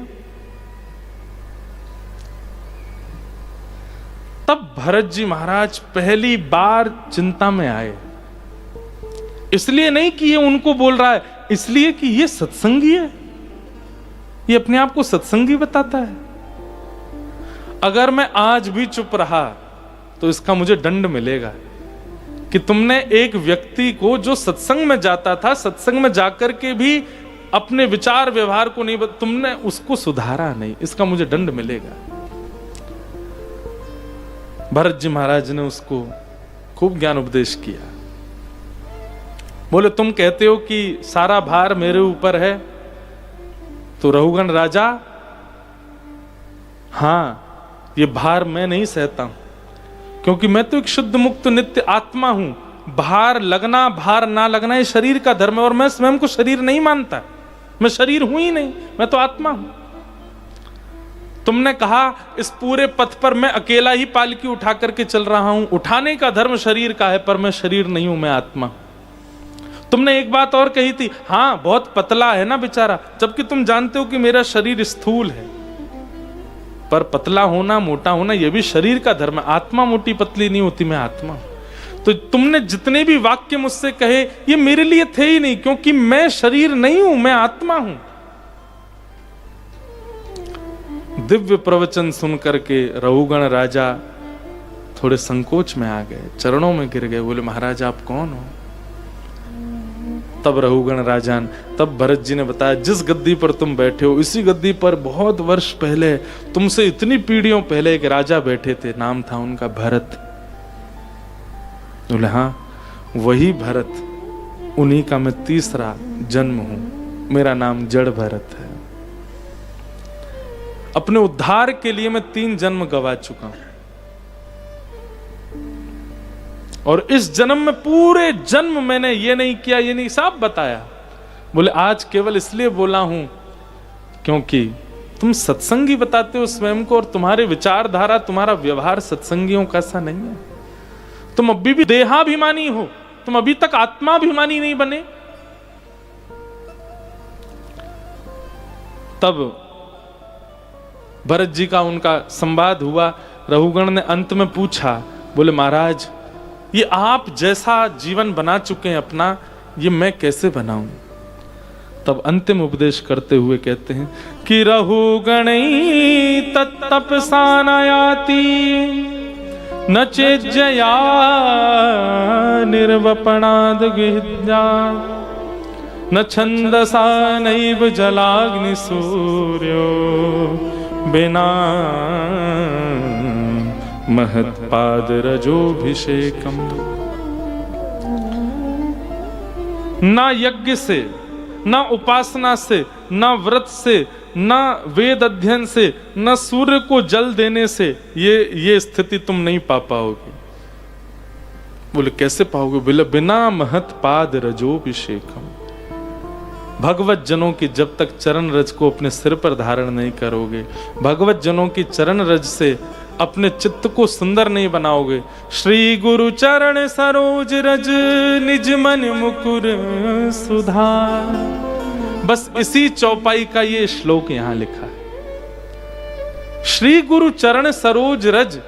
तब भरत जी महाराज पहली बार चिंता में आए। इसलिए नहीं कि ये उनको बोल रहा है, इसलिए कि ये सत्संगी है, ये अपने आप को सत्संगी बताता है। अगर मैं आज भी चुप रहा तो इसका मुझे दंड मिलेगा कि तुमने एक व्यक्ति को जो सत्संग में जाता था, सत्संग में जाकर के भी अपने विचार व्यवहार को नहीं, तुमने उसको सुधारा नहीं, इसका मुझे दंड मिलेगा। भरत जी महाराज ने उसको खूब ज्ञान उपदेश किया। बोले तुम कहते हो कि सारा भार मेरे ऊपर है, तो रघुगण राजा, हाँ ये भार मैं नहीं सहता हूं, क्योंकि मैं तो एक शुद्ध मुक्त नित्य आत्मा हूं। भार लगना भार ना लगना ये शरीर का धर्म है, और मैं स्वयं को शरीर नहीं मानता। मैं शरीर हूं ही नहीं, मैं तो आत्मा हूं। तुमने कहा इस पूरे पथ पर मैं अकेला ही पालकी उठा करके चल रहा हूं, उठाने का धर्म शरीर का है, पर मैं शरीर नहीं हूं, मैं आत्मा हूं। तुमने एक बात और कही थी, हाँ बहुत पतला है ना बेचारा, जबकि तुम जानते हो कि मेरा शरीर स्थूल है। पर पतला होना मोटा होना यह भी शरीर का धर्म है, आत्मा मोटी पतली नहीं होती, मैं आत्मा हूं। तो तुमने जितने भी वाक्य मुझसे कहे ये मेरे लिए थे ही नहीं, क्योंकि मैं शरीर नहीं हूं, मैं आत्मा हूं। दिव्य प्रवचन सुन करके रघुगण राजा थोड़े संकोच में आ गए, चरणों में गिर गए। बोले महाराज आप कौन हो? तब रघुगण राजान, तब भरत जी ने बताया जिस गद्दी पर तुम बैठे हो इसी गद्दी पर बहुत वर्ष पहले, तुमसे इतनी पीढ़ियों पहले एक राजा बैठे थे, नाम था उनका भरत। बोले हाँ वही भरत, उन्हीं का मैं तीसरा जन्म हूं, मेरा नाम जड़ भरत है। अपने उद्धार के लिए मैं 3 जन्म गवा चुका हूं, और इस जन्म में पूरे जन्म मैंने ये नहीं किया ये नहीं, सब बताया। बोले आज केवल इसलिए बोला हूं क्योंकि तुम सत्संगी बताते हो स्वयं को, और तुम्हारे विचारधारा तुम्हारा व्यवहार सत्संगियों का सा नहीं है। तुम अभी भी देहाभिमानी हो, तुम अभी तक आत्माभिमानी नहीं बने। तब भरत जी का उनका संवाद हुआ। रघुगण ने अंत में पूछा, बोले महाराज ये आप जैसा जीवन बना चुके हैं अपना, ये मैं कैसे बनाऊं? तब अंतिम उपदेश करते हुए कहते हैं कि रघुगणई तत्तपसा नयाति न चेज्जया निर्वपणाद विद्या न छंदसा नैव जलाग्नि सूर्यो बिना महत्पाद रजोभिषेकम। ना यज्ञ से ना उपासना से, ना व्रत से, ना वेद अध्ययन से, ना सूर्य को जल देने से ये स्थिति तुम नहीं पा पाओगे। बोले कैसे पाओगे? बोले बिना महत पाद रजोभिषेकम, भगवत जनों की जब तक चरण रज को अपने सिर पर धारण नहीं करोगे, भगवत जनों की चरण रज से अपने चित्त को सुंदर नहीं बनाओगे। श्री गुरु चरण सरोज रज निज मन मुकुर सुधार, बस इसी चौपाई का ये श्लोक यहां लिखा है। श्री गुरु चरण सरोज रज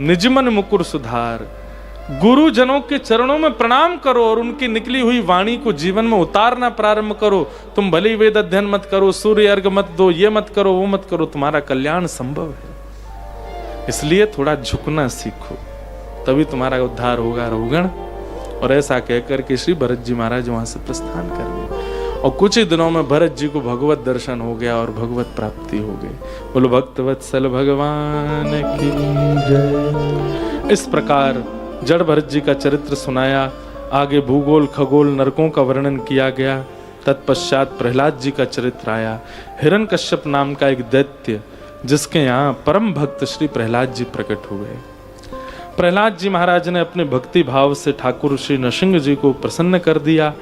निज मन मुकुर सुधार, गुरुजनों के चरणों में प्रणाम करो और उनकी निकली हुई वाणी को जीवन में उतारना प्रारंभ करो। तुम भले ही वेद अध्ययन मत करो, सूर्य अर्घ मत दो, ये मत करो, वो मत करो, तुम्हारा कल्याण संभव है। इसलिए थोड़ा झुकना सीखो, तभी तुम्हारा उद्धार होगा रोगण। और ऐसा कहकर के श्री भरत जी महाराज वहां से प्रस्थान कर गए और कुछ ही दिनों में भरत जी को भगवत दर्शन हो गया और भगवत प्राप्ति हो गई। बोलो भक्तवत्सल भगवान की जय। इस प्रकार जड़ भरत जी का चरित्र सुनाया, आगे भूगोल खगोल नरकों का वर्णन किया गया। तत्पश्चात प्रहलाद जी का चरित्र आया। हिरण्यकश्यप नाम का एक दैत्य, जिसके यहाँ परम भक्त श्री प्रहलाद जी प्रकट हुए। प्रहलाद जी महाराज ने अपने भक्ति भाव से ठाकुर श्री नृसिंह जी को प्रसन्न कर दिया।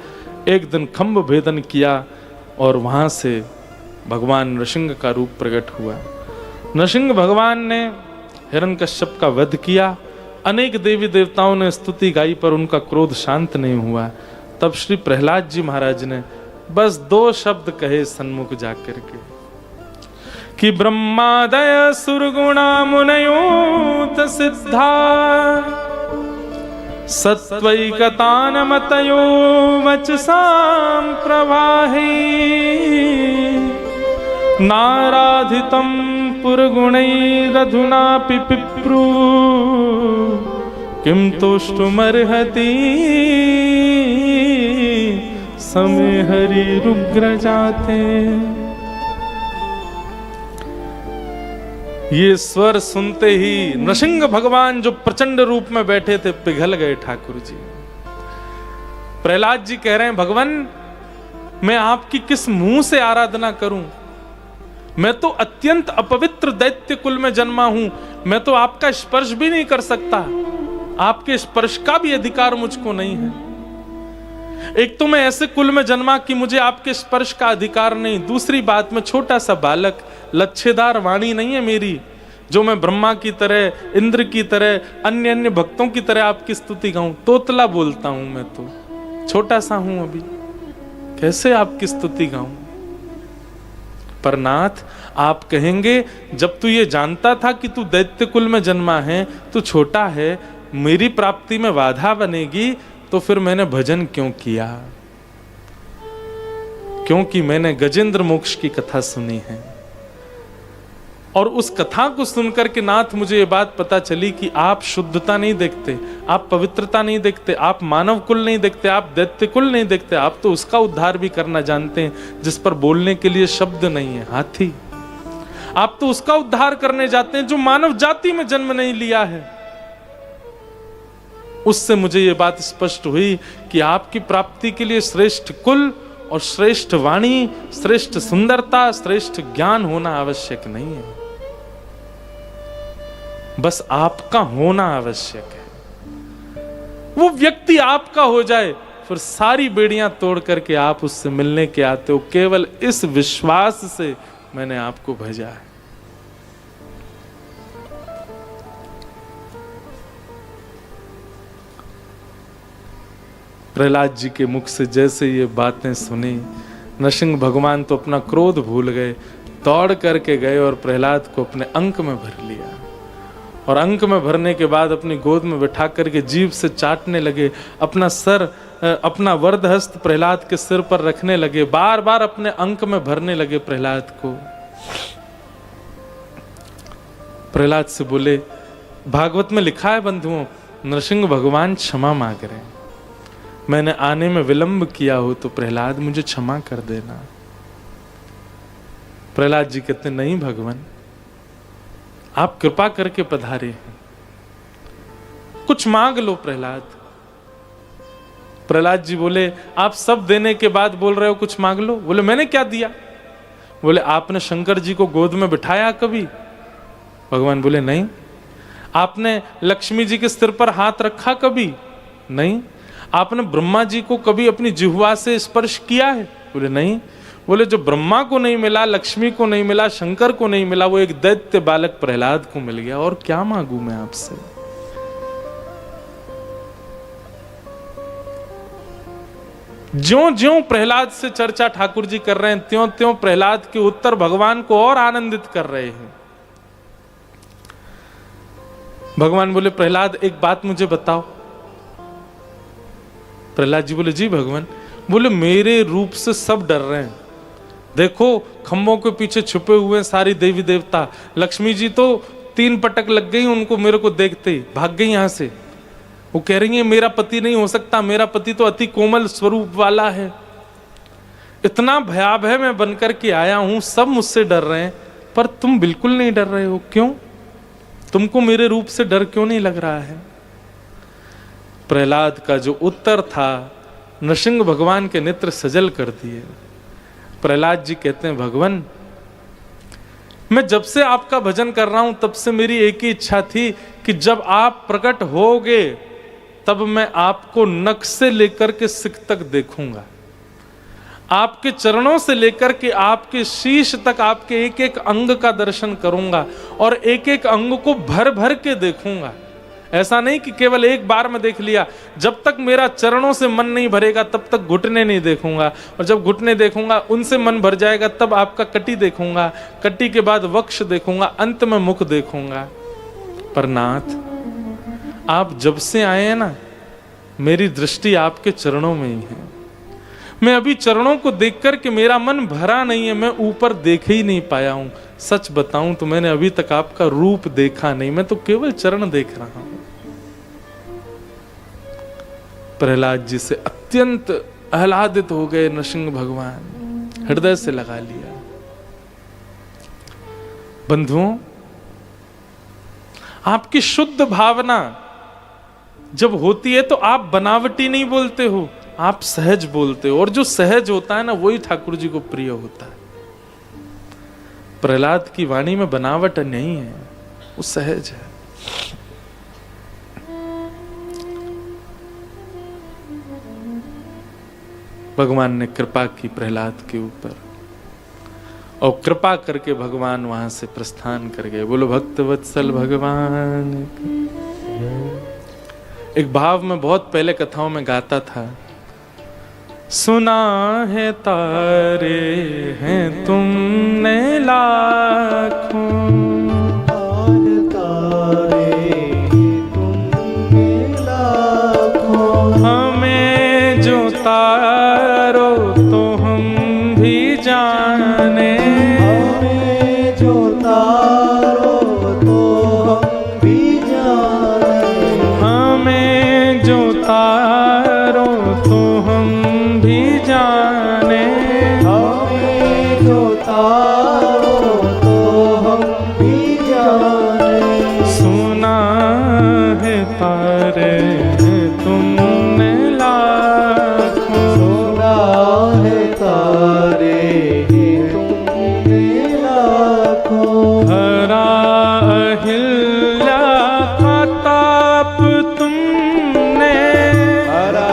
एक दिन खंभ भेदन किया और वहां से भगवान नृसिंह का रूप प्रकट हुआ। नृसिंह भगवान ने हिरण्यकश्यप का वध किया। अनेक देवी देवताओं ने स्तुति गाई पर उनका क्रोध शांत नहीं हुआ। तब श्री प्रहलाद जी महाराज ने बस 2 शब्द कहे सन्मुख जाकर के कि ब्रह्मादय सुरगुणा मुनयोत सिद्धा सत्वैकतानमतयो वचसां प्रवाहे नाराधितं पुरगुणैरधुनापि पिप्रू किं तुष्टुमर्हति समे हरिरुग्र जाते। ये स्वर सुनते ही नृसिंह भगवान जो प्रचंड रूप में बैठे थे पिघल गए। ठाकुर जी प्रहलाद जी कह रहे हैं भगवान मैं आपकी किस मुंह से आराधना करूं? मैं तो अत्यंत अपवित्र दैत्य कुल में जन्मा हूं, मैं तो आपका स्पर्श भी नहीं कर सकता, आपके स्पर्श का भी अधिकार मुझको नहीं है। एक तो मैं ऐसे कुल में जन्मा कि मुझे आपके स्पर्श का अधिकार नहीं, दूसरी बात मैं छोटा सा बालक, लच्छेदार वाणी नहीं है मेरी जो मैं ब्रह्मा की तरह, इंद्र की तरह, अन्य अन्य भक्तों की तरह आपकी स्तुति गाऊं। तोतला बोलता हूं, मैं तो छोटा सा हूं, अभी कैसे आपकी स्तुति गाऊं? पर नाथ आप कहेंगे जब तू ये जानता था कि तू दैत्य कुल में जन्मा है, तू छोटा है, मेरी प्राप्ति में बाधा बनेगी, तो फिर मैंने भजन क्यों किया? क्योंकि मैंने गजेंद्र मोक्ष की कथा सुनी है और उस कथा को सुनकर के नाथ मुझे ये बात पता चली कि आप शुद्धता नहीं देखते, आप पवित्रता नहीं देखते, आप मानव कुल नहीं देखते, आप दैत्य कुल नहीं देखते, आप तो उसका उद्धार भी करना जानते हैं जिस पर बोलने के लिए शब्द नहीं है, हाथी। आप तो उसका उद्धार करने जाते हैं जो मानव जाति में जन्म नहीं लिया है। उससे मुझे ये बात स्पष्ट हुई कि आपकी प्राप्ति के लिए श्रेष्ठ कुल और श्रेष्ठ वाणी, श्रेष्ठ सुंदरता, श्रेष्ठ ज्ञान होना आवश्यक नहीं है, बस आपका होना आवश्यक है। वो व्यक्ति आपका हो जाए, फिर सारी बेड़ियां तोड़ करके आप उससे मिलने के आते हो। केवल इस विश्वास से मैंने आपको भेजा है। प्रहलाद जी के मुख से जैसे ये बातें सुनी, नृसिंह भगवान तो अपना क्रोध भूल गए, दौड़ करके गए और प्रहलाद को अपने अंक में भर लिया। और अंक में भरने के बाद अपनी गोद में बैठा करके जीभ से चाटने लगे, अपना सर, अपना वरद हस्त प्रहलाद के सिर पर रखने लगे, बार बार अपने अंक में भरने लगे प्रहलाद को। प्रहलाद से बोले, भागवत में लिखा है बंधुओं, नृसिंह भगवान क्षमा मांग रहे हैं, मैंने आने में विलंब किया हो तो प्रहलाद मुझे क्षमा कर देना। प्रहलाद जी कहते, नहीं भगवान, आप कृपा करके पधारे हैं, कुछ मांग लो प्रहलाद। प्रहलाद जी बोले, आप सब देने के बाद बोल रहे हो कुछ मांग लो। बोले, मैंने क्या दिया? बोले, आपने शंकर जी को गोद में बिठाया कभी? भगवान बोले, नहीं। आपने लक्ष्मी जी के सिर पर हाथ रखा कभी? नहीं। आपने ब्रह्मा जी को कभी अपनी जिह्वा से स्पर्श किया है? बोले, नहीं। बोले, जो ब्रह्मा को नहीं मिला, लक्ष्मी को नहीं मिला, शंकर को नहीं मिला, वो एक दैत्य बालक प्रहलाद को मिल गया, और क्या मांगू मैं आपसे? ज्यों ज्यों प्रहलाद से चर्चा ठाकुर जी कर रहे हैं, त्यों त्यों प्रहलाद के उत्तर भगवान को और आनंदित कर रहे हैं। भगवान बोले, प्रहलाद एक बात मुझे बताओ। प्रहलाद जी बोले, जी भगवान। बोले, मेरे रूप से सब डर रहे हैं, देखो खंभों के पीछे छुपे हुए सारी देवी देवता। लक्ष्मी जी तो 3 पटक लग गई उनको, मेरे को देखते ही भाग गई यहां से। वो कह रही है मेरा पति नहीं हो सकता, मेरा पति तो अति कोमल स्वरूप वाला है। इतना भयावह मैं बनकर के आया हूं, सब मुझसे डर रहे हैं, पर तुम बिल्कुल नहीं डर रहे हो, क्यों? तुमको मेरे रूप से डर क्यों नहीं लग रहा है? प्रहलाद का जो उत्तर था, नृसिंह भगवान के नेत्र सजल कर दिए। प्रहलाद जी कहते हैं, भगवान मैं जब से आपका भजन कर रहा हूं, तब से मेरी एक ही इच्छा थी कि जब आप प्रकट होगे तब मैं आपको नख से लेकर के सिख तक देखूंगा, आपके चरणों से लेकर के आपके शीश तक आपके एक एक अंग का दर्शन करूंगा, और एक एक अंग को भर भर के देखूंगा। ऐसा नहीं कि केवल एक बार में देख लिया। जब तक मेरा चरणों से मन नहीं भरेगा तब तक घुटने नहीं देखूंगा, और जब घुटने देखूंगा उनसे मन भर जाएगा तब आपका कटी देखूंगा, कटी के बाद वक्ष देखूंगा, अंत में मुख देखूंगा। पर नाथ, आप जब से आए हैं ना, मेरी दृष्टि आपके चरणों में ही है। मैं अभी चरणों को देख कर के मेरा मन भरा नहीं है, मैं ऊपर देख ही नहीं पाया हूं। सच बताऊं तो मैंने अभी तक आपका रूप देखा नहीं, मैं तो केवल चरण देख रहा हूं। प्रहलाद जी से अत्यंत आह्लादित हो गए नृसिंह भगवान, हृदय से लगा लिया। बंधुओं, आपकी शुद्ध भावना जब होती है तो आप बनावटी नहीं बोलते हो, आप सहज बोलते हो, और जो सहज होता है ना, वही ठाकुर जी को प्रिय होता है। प्रहलाद की वाणी में बनावट नहीं है, वो सहज है। भगवान ने कृपा की प्रहलाद के ऊपर, और कृपा करके भगवान वहां से प्रस्थान कर गए। बोलो भक्त वत्सल भगवान। एक भाव में बहुत पहले कथाओं में गाता था, सुना है तारे हैं तुमने लाखों, तारे तुमने लाखों, हमें जो तारो तो हम भी जाने, हमें जो तारो तो हम भी जाने, हमें जो तारो तो हम भी जाने, हमें जो तारो तो हम भी जाने, सुना है तारे तुमने लाखों, सुना है तारे तुमने लाखों, हरा अहिल्या का ताप तुमने, हरा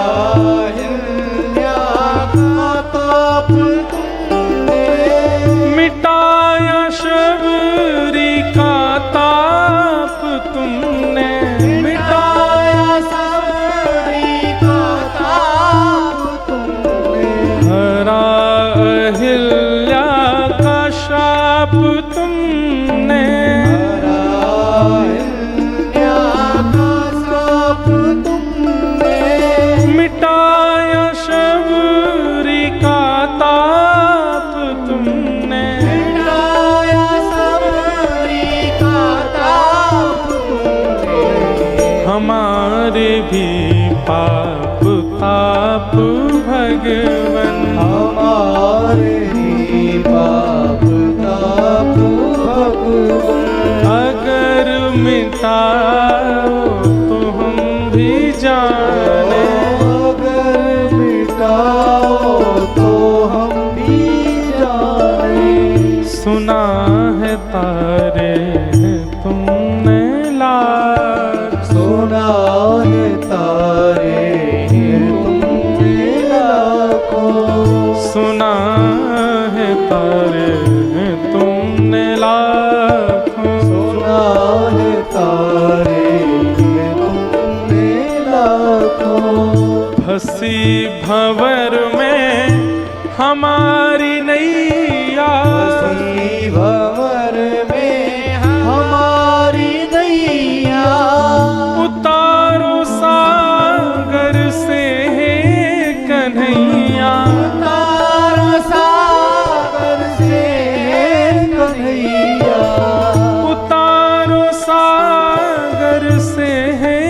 मिटाया शबरी का ताप तुमने, मिटाया शबरी का ताप तुमने, हरा अहिल्या का शाप तुमने, हरा अहिल्या का शाप तुमने, मिटाया शबरी का ताप तुमने, मिटाया शबरी का ताप तुमने, हमारे भी पाप ताप भगवन, हमारे भी पाप ताप भगवन, अगर मिटाओ तो हम भी जाने, अगर तारे हैं तुमने लाखों, सुना है तारे हैं तुमने लाखों। फंसी भंवर में हमारी नैया, फंसी भंवर में हमारी नैया। उतारो सागर से है कन्हैया, उतारो सागर से कन्हैया। उतारो सागर से है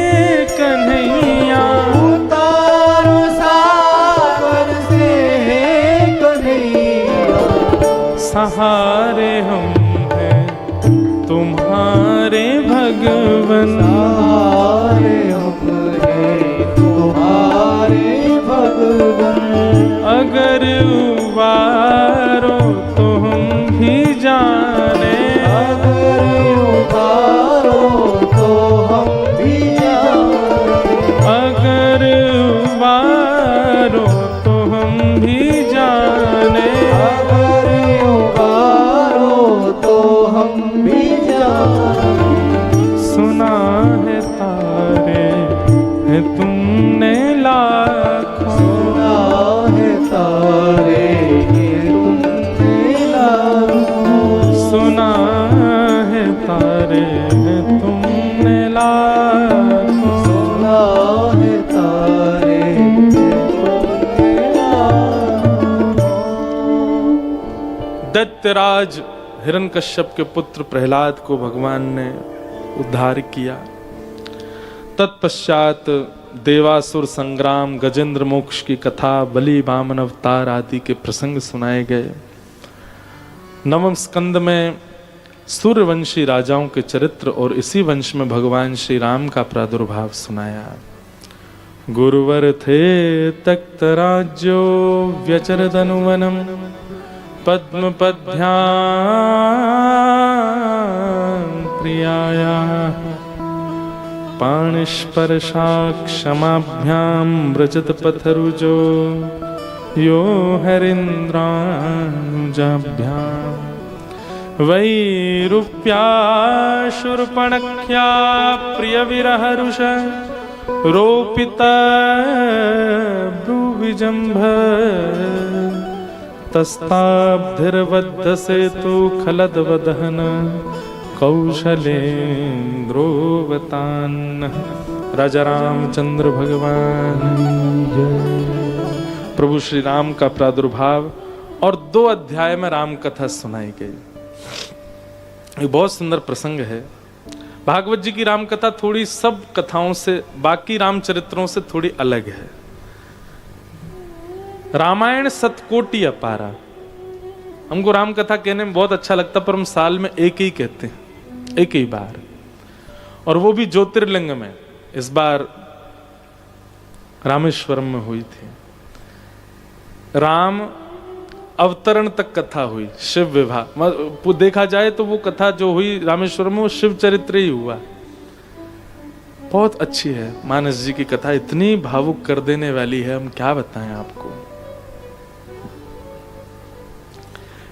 कन्हैया। उतारो सागर से कन्हैया। सहारे हम हैं तुम्हारे भगवन, सहारे हम हैं तुम्हारे भगवन। अगर उबारो तो हम भी जाने, अगर उबारो तो हम भी जाने। अगर उबारो तो हम भी जाने। अगर उबारो तो हम भी जाने। सुना है तारे हैं तुमने लाखों, सुना है तारे हैं तुमने लाखों। सुना है तारे हैं तुमने लाखों। सुना है तारे हैं तुमने लाखों। दैत्यराज हिरण्यकश्यप के पुत्र प्रहलाद को भगवान ने उद्धार किया। तत्पश्चात देवासुर संग्राम, गजेंद्र मोक्ष की कथा, बलि वामन अवतार आदि के प्रसंग सुनाए गए। नवम स्कंद में सूर्यवंशी राजाओं के चरित्र और इसी वंश में भगवान श्री राम का प्रादुर्भाव सुनाया। गुरुवर थे तख्त राज्यो व्यचरदनुवनम, पद्म पद्भ्यां प्रियाया, पाणिस्पर्शा क्षमाभ्यां व्रजत पथरुजो, यो हरीन्द्रानुजाभ्यां। वैरूप्या शूर्पणख्या प्रियविरहरुष, रोपिता भ्रुविजम्भ, तस्ताब्धिर्वद्ध सेतु खलदवदहन, कौशलेन्द्रोवतान्न। राजा रामचंद्र भगवान जय। प्रभु श्री राम का प्रादुर्भाव और 2 अध्याय में राम कथा सुनाई गई। एक बहुत सुंदर प्रसंग है। भागवत जी की राम कथा थोड़ी सब कथाओं से, बाकी रामचरित्रों से थोड़ी अलग है। रामायण सतकोटि अपारा। हमको राम कथा कहने में बहुत अच्छा लगता, पर हम साल में एक ही कहते हैं, एक ही बार, और वो भी ज्योतिर्लिंग में। इस बार रामेश्वरम में हुई थी। राम अवतरण तक कथा हुई, शिव विवाह देखा जाए तो वो कथा जो हुई रामेश्वरम में वो शिव चरित्र ही हुआ। बहुत अच्छी है मानस जी की कथा, इतनी भावुक कर देने वाली है, हम क्या बताएं आपको।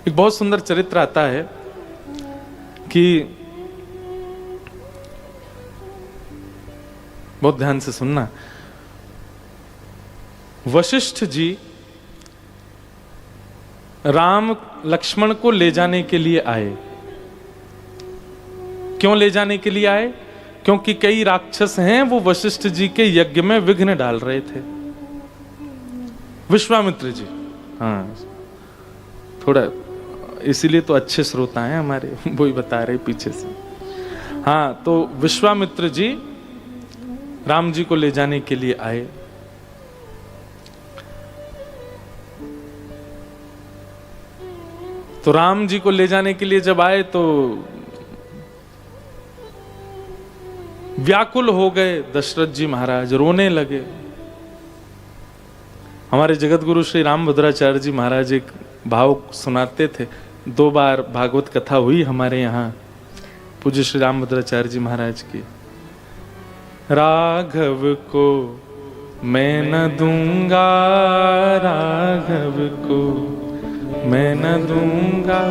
एक बहुत सुंदर चरित्र आता है कि, बहुत ध्यान से सुनना। वशिष्ठ जी राम लक्ष्मण को ले जाने के लिए आए। क्यों ले जाने के लिए आए? क्योंकि कई राक्षस हैं वो वशिष्ठ जी के यज्ञ में विघ्न डाल रहे थे। विश्वामित्र जी, हाँ थोड़ा इसीलिए तो अच्छे श्रोता हैं हमारे, वो ही बता रहे पीछे से। हाँ, तो विश्वामित्र जी राम जी को ले जाने के लिए आए। तो राम जी को ले जाने के लिए जब आए तो व्याकुल हो गए दशरथ जी महाराज, रोने लगे। हमारे जगत गुरु श्री रामभद्राचार्य जी महाराज एक भाव सुनाते थे। 2 बार भागवत कथा हुई हमारे यहाँ पूज्य श्री रामभद्राचार्य जी महाराज की। राघव को मैं न दूंगा, राघव को मैं न दूंगा।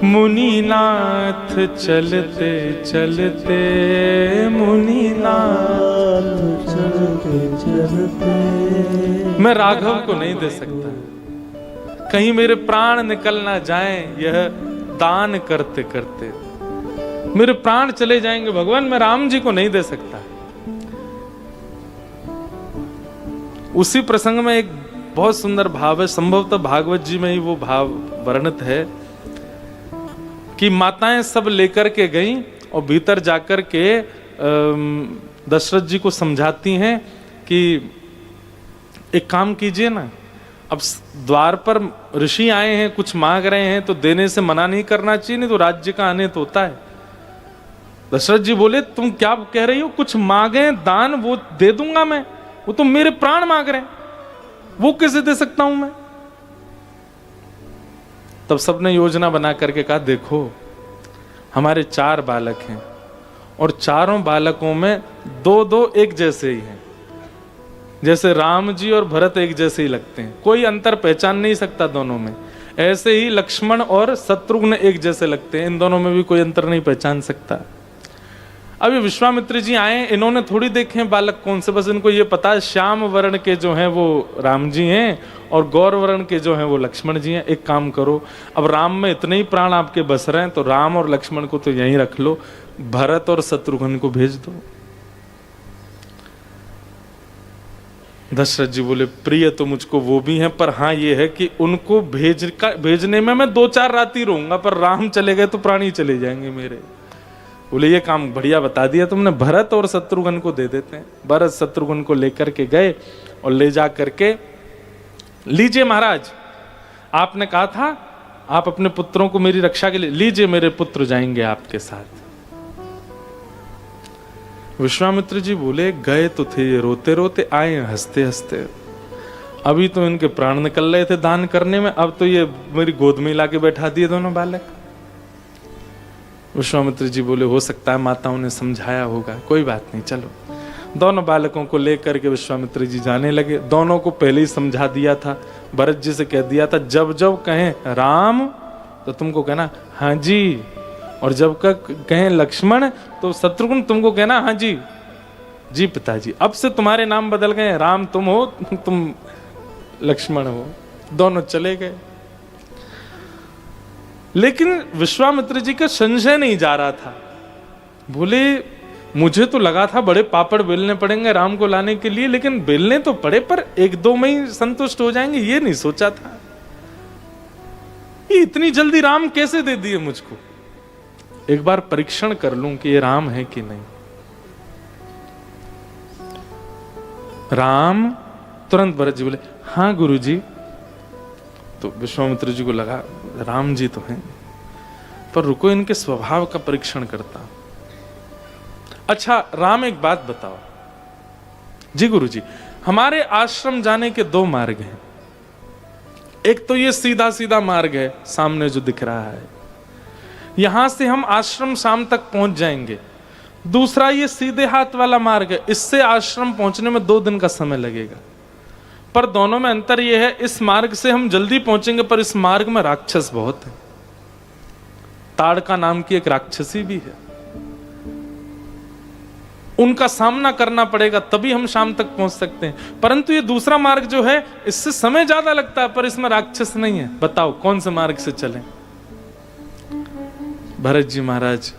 मुनिनाथ चलते चलते, मुनिनाथ चलते चलते, मैं राघव को नहीं दे सकता, कहीं मेरे प्राण निकल ना जाएं यह दान करते करते, मेरे प्राण चले जाएंगे भगवान, मैं राम जी को नहीं दे सकता। उसी प्रसंग में एक बहुत सुंदर भाव है, संभवतः भागवत जी में ही वो भाव वर्णित है कि माताएं सब लेकर के गईं और भीतर जाकर के दशरथ जी को समझाती हैं कि एक काम कीजिए ना, अब द्वार पर ऋषि आए हैं, कुछ मांग रहे हैं, तो देने से मना नहीं करना चाहिए, नहीं तो राज्य का अनित होता है। दशरथ जी बोले तुम क्या कह रही हो, कुछ मांगे दान वो दे दूंगा मैं, वो तो मेरे प्राण मांग रहे हैं, वो कैसे दे सकता हूं मैं। तब सबने योजना बना करके कहा देखो हमारे 4 बालक हैं और चारों बालकों में 2-2 एक जैसे ही हैं, जैसे राम जी और भरत एक जैसे ही लगते हैं, कोई अंतर पहचान नहीं सकता दोनों में। ऐसे ही लक्ष्मण और शत्रुघ्न एक जैसे लगते हैं, इन दोनों में भी कोई अंतर नहीं पहचान सकता। अब ये विश्वामित्र जी आए, इन्होंने थोड़ी देखे हैं बालक कौन से, बस इनको ये पता है श्याम वर्ण के जो हैं वो राम जी हैं और गौर वर्ण के जो हैं वो लक्ष्मण जी हैं। एक काम करो, अब राम में इतने ही प्राण आपके बस रहे हैं तो राम और लक्ष्मण को तो यहीं रख लो, भरत और शत्रुघ्न को भेज दो। दशरथ जी बोले प्रिय तो मुझको वो भी हैं, पर हाँ ये है कि उनको भेजने में मैं 2-4 रात ही रहूंगा, पर राम चले गए तो प्राण ही चले जाएंगे मेरे। बोले ये काम बढ़िया बता दिया तुमने, भरत और शत्रुघ्न को दे देते हैं। भरत शत्रुघ्न को लेकर के गए और ले जा करके, लीजिए महाराज आपने कहा था आप अपने पुत्रों को मेरी रक्षा के लिए, लीजिए मेरे पुत्र जाएंगे आपके साथ। विश्वामित्र जी बोले गए तो थे ये रोते रोते, आए हंसते हंसते, अभी तो इनके प्राण निकल रहे थे दान करने में, अब तो ये मेरी गोद में ला के बैठा दिए दोनों बालक। विश्वामित्र जी बोले हो सकता है माताओं ने समझाया होगा, कोई बात नहीं चलो। दोनों बालकों को लेकर के विश्वामित्र जी जाने लगे। दोनों को पहले ही समझा दिया था, भरत जी से कह दिया था जब जब कहें राम तो तुमको कहना हाँ जी, और जब कहें लक्ष्मण तो शत्रुघ्न तुमको कहना हाँ जी, जी पिताजी। अब से तुम्हारे नाम बदल गए, राम तुम हो, तुम लक्ष्मण हो। दोनों चले गए, लेकिन विश्वामित्र जी का संशय नहीं जा रहा था। बोले मुझे तो लगा था बड़े पापड़ बेलने पड़ेंगे राम को लाने के लिए, लेकिन बेलने तो पड़े पर 1-2 में ही संतुष्ट हो जाएंगे, ये नहीं सोचा था। ये इतनी जल्दी राम कैसे दे दिए मुझको, एक बार परीक्षण कर लूं कि ये राम है कि नहीं। राम तुरंत भरत जी बोले हाँ गुरुजी। तो विश्वामित्र जी को लगा राम जी तो हैं, पर रुको इनके स्वभाव का परीक्षण करता। अच्छा राम एक बात बताओ। जी गुरुजी, हमारे आश्रम जाने के 2 मार्ग हैं। एक तो ये सीधा सीधा मार्ग है सामने जो दिख रहा है, यहां से हम आश्रम शाम तक पहुंच जाएंगे। दूसरा ये सीधे हाथ वाला मार्ग है, इससे आश्रम पहुंचने में 2 दिन का समय लगेगा। पर दोनों में अंतर यह है, इस मार्ग से हम जल्दी पहुंचेंगे पर इस मार्ग में राक्षस बहुत है। ताड़का नाम की एक राक्षसी भी है, उनका सामना करना पड़ेगा तभी हम शाम तक पहुंच सकते हैं। परंतु ये दूसरा मार्ग जो है इससे समय ज्यादा लगता है पर इसमें राक्षस नहीं है। बताओ कौन से मार्ग से चलें। भरत जी महाराज,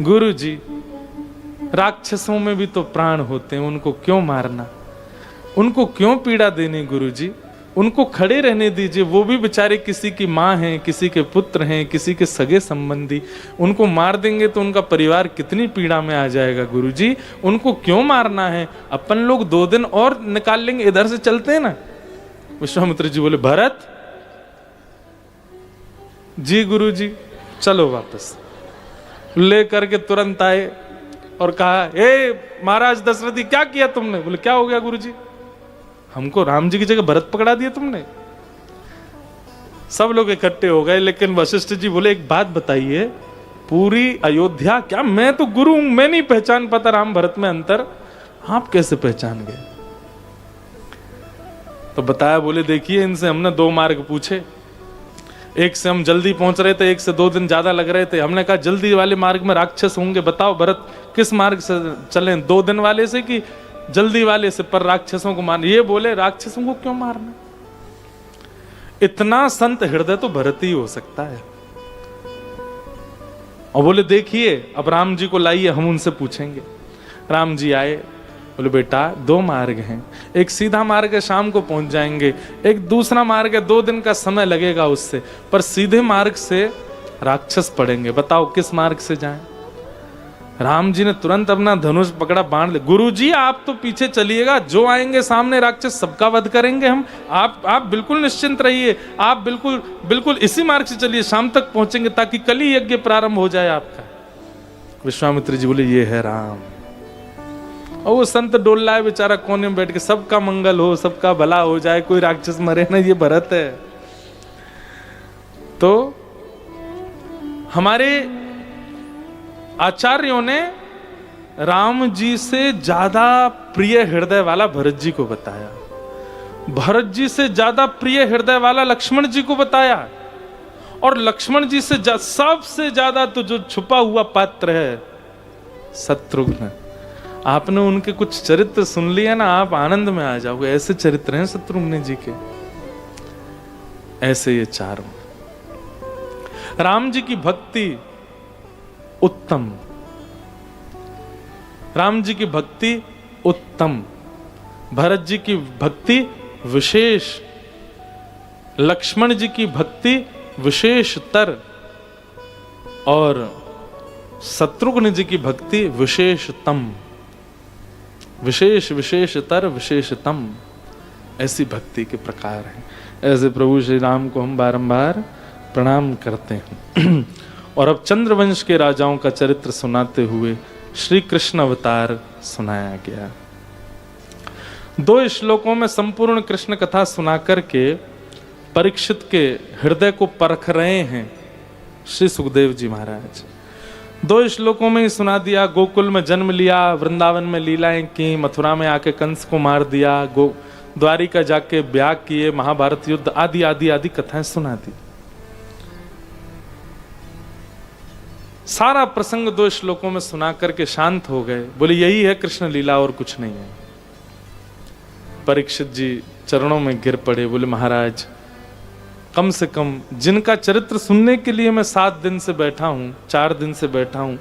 गुरु जी राक्षसों में भी तो प्राण होते हैं, उनको क्यों मारना, उनको क्यों पीड़ा देनी गुरु जी, उनको खड़े रहने दीजिए। वो भी बेचारे किसी की माँ हैं, किसी के पुत्र हैं, किसी के सगे संबंधी, उनको मार देंगे तो उनका परिवार कितनी पीड़ा में आ जाएगा गुरु जी, उनको क्यों मारना है, अपन लोग 2 दिन और निकाल लेंगे, इधर से चलते हैं ना। विश्वामित्र जी बोले भरत जी गुरु जी चलो वापस। ले करके तुरंत आए और कहा ए महाराज दशरथी क्या किया तुमने। बोले क्या हो गया गुरु जी, हमको राम जी की जगह भरत पकड़ा दिया तुमने। सब लोग इकट्ठे हो गए, लेकिन वशिष्ठ जी बोले एक बात बताइए, पूरी अयोध्या, क्या मैं तो गुरु हूं, मैं नहीं पहचान पाता राम भरत में अंतर, आप कैसे पहचान गए। तो बताया, बोले देखिए इनसे हमने 2 मार्ग पूछे, एक से हम जल्दी पहुंच रहे थे, एक से 2 दिन ज्यादा लग रहे थे। हमने कहा जल्दी वाले मार्ग में राक्षस होंगे, बताओ भरत किस मार्ग से चलें, 2 दिन वाले से कि जल्दी वाले से? पर राक्षसों को मार, ये बोले राक्षसों को क्यों मारना? इतना संत हृदय तो भरत ही हो सकता है। और बोले देखिए अब राम जी को लाइए, हम उनसे पूछेंगे। राम जी आए, बोले बेटा 2 मार्ग हैं, एक सीधा मार्ग है शाम को पहुंच जाएंगे, एक दूसरा मार्ग है 2 दिन का समय लगेगा उससे, पर सीधे मार्ग से राक्षस पड़ेंगे, बताओ किस मार्ग से जाएं? राम जी ने तुरंत अपना धनुष पकड़ा, बाण ले। गुरु जी आप तो पीछे चलिएगा, जो आएंगे सामने राक्षस सबका वध करेंगे हम, आप बिल्कुल निश्चिंत रहिए, आप बिल्कुल इसी मार्ग से चलिए, शाम तक पहुंचेंगे ताकि कल ही यज्ञ प्रारंभ हो जाए आपका। विश्वामित्र जी बोले ये है राम। और वो संत डोल रहा है बेचारा कोने में बैठ के, सबका मंगल हो, सबका भला हो जाए, कोई राक्षस मरे ना, ये भरत है। तो हमारे आचार्यों ने राम जी से ज्यादा प्रिय हृदय वाला भरत जी को बताया, भरत जी से ज्यादा प्रिय हृदय वाला लक्ष्मण जी को बताया, और लक्ष्मण जी से सबसे ज्यादा तो जो छुपा हुआ पात्र है शत्रुघ्न। आपने उनके कुछ चरित्र सुन लिया ना, आप आनंद में आ जाओगे, ऐसे चरित्र हैं शत्रुघ्न जी के। ऐसे ये चारों, राम जी की भक्ति उत्तम, राम जी की भक्ति उत्तम, भरत जी की भक्ति विशेष, लक्ष्मण जी की भक्ति विशेषतर, और शत्रुघ्न जी की भक्ति विशेषतम, विशेषतर विशेषतम। ऐसी भक्ति के प्रकार हैं। ऐसे प्रभु श्री राम को हम बारंबार प्रणाम करते हैं। और अब चंद्रवंश के राजाओं का चरित्र सुनाते हुए श्री कृष्ण अवतार सुनाया गया। 2 श्लोकों में संपूर्ण कृष्ण कथा सुना करके परीक्षित के हृदय को परख रहे हैं श्री सुखदेव जी महाराज। 2 श्लोकों में ही सुना दिया, गोकुल में जन्म लिया, वृंदावन में लीलाएं की, मथुरा में आके कंस को मार दिया, द्वारिका जाके ब्याह किए, महाभारत युद्ध आदि आदि आदि कथाएं सुना दी। सारा प्रसंग 2 श्लोकों में सुना करके शांत हो गए, बोले यही है कृष्ण लीला और कुछ नहीं है। परीक्षित जी चरणों में गिर पड़े, बोले महाराज कम से कम जिनका चरित्र सुनने के लिए मैं 7 दिन से बैठा हूं, 4 दिन से बैठा हूं,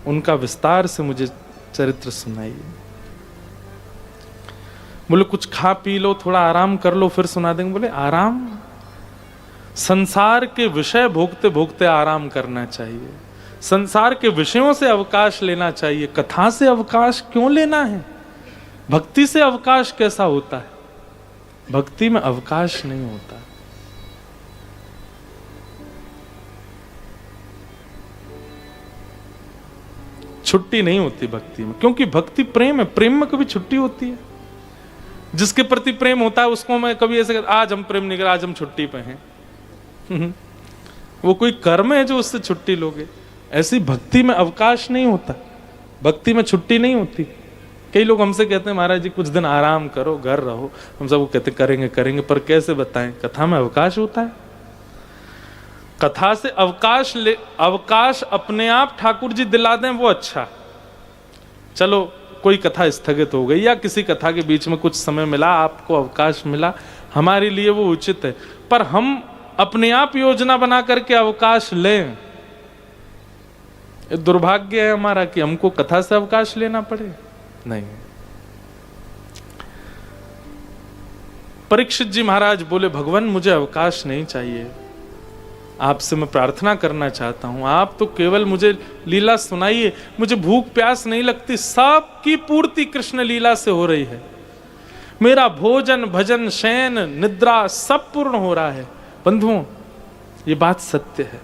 उनका विस्तार से मुझे चरित्र सुनाइए। बोले कुछ खा पी लो, थोड़ा आराम कर लो, फिर सुना देंगे। बोले आराम? संसार के विषय भोगते भोगते आराम करना चाहिए, संसार के विषयों से अवकाश लेना चाहिए, कथा से अवकाश क्यों लेना है? भक्ति से अवकाश कैसा होता है? भक्ति में अवकाश नहीं होता। छुट्टी नहीं होती भक्ति में, क्योंकि भक्ति प्रेम है, प्रेम में कभी छुट्टी होती है? जिसके प्रति प्रेम होता है उसको मैं कभी ऐसे आज हम प्रेम नहीं कर, आज हम छुट्टी पे हैं। वो कोई कर्म है जो उससे छुट्टी लोगे? ऐसी भक्ति में अवकाश नहीं होता, भक्ति में छुट्टी नहीं होती। कई लोग हमसे कहते हैं महाराज जी कुछ दिन आराम करो, घर रहो, हम सबको कहते करेंगे करेंगे, पर कैसे बताएं? कथा में अवकाश होता है? कथा से अवकाश अपने आप ठाकुर जी दिला दें वो अच्छा। चलो कोई कथा स्थगित हो गई या किसी कथा के बीच में कुछ समय मिला, आपको अवकाश मिला, हमारे लिए वो उचित है, पर हम अपने आप योजना बना करके अवकाश लें, दुर्भाग्य है हमारा कि हमको कथा से अवकाश लेना पड़े। नहीं। परीक्षित जी महाराज बोले भगवान मुझे अवकाश नहीं चाहिए, आपसे मैं प्रार्थना करना चाहता हूं, आप तो केवल मुझे लीला सुनाइए, मुझे भूख प्यास नहीं लगती, सबकी पूर्ति कृष्ण लीला से हो रही है, मेरा भोजन भजन शयन निद्रा सब पूर्ण हो रहा है। बंधुओं ये बात सत्य है।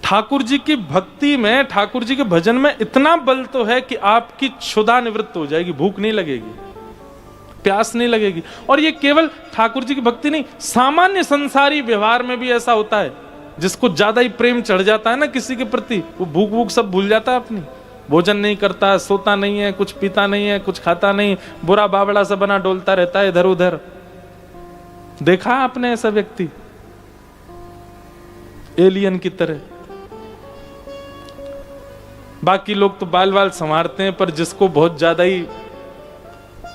ठाकुर जी की भक्ति में, ठाकुर जी के भजन में इतना बल तो है कि आपकी क्षुधा निवृत्त हो जाएगी, भूख नहीं लगेगी, प्यास नहीं लगेगी। और ये केवल ठाकुर जी की भक्ति नहीं, सामान्य संसारी व्यवहार में भी ऐसा होता है। जिसको ज्यादा ही प्रेम चढ़ जाता है ना किसी के प्रति, वो भूख भूख सब भूल जाता है अपनी, भोजन नहीं करता, सोता नहीं है, कुछ पीता नहीं है, कुछ खाता नहीं, बुरा बावड़ा सा बना डोलता रहता है इधर उधर। देखा आपने ऐसा व्यक्ति? एलियन की तरह। बाकी लोग तो बाल बाल संवारते हैं, पर जिसको बहुत ज्यादा ही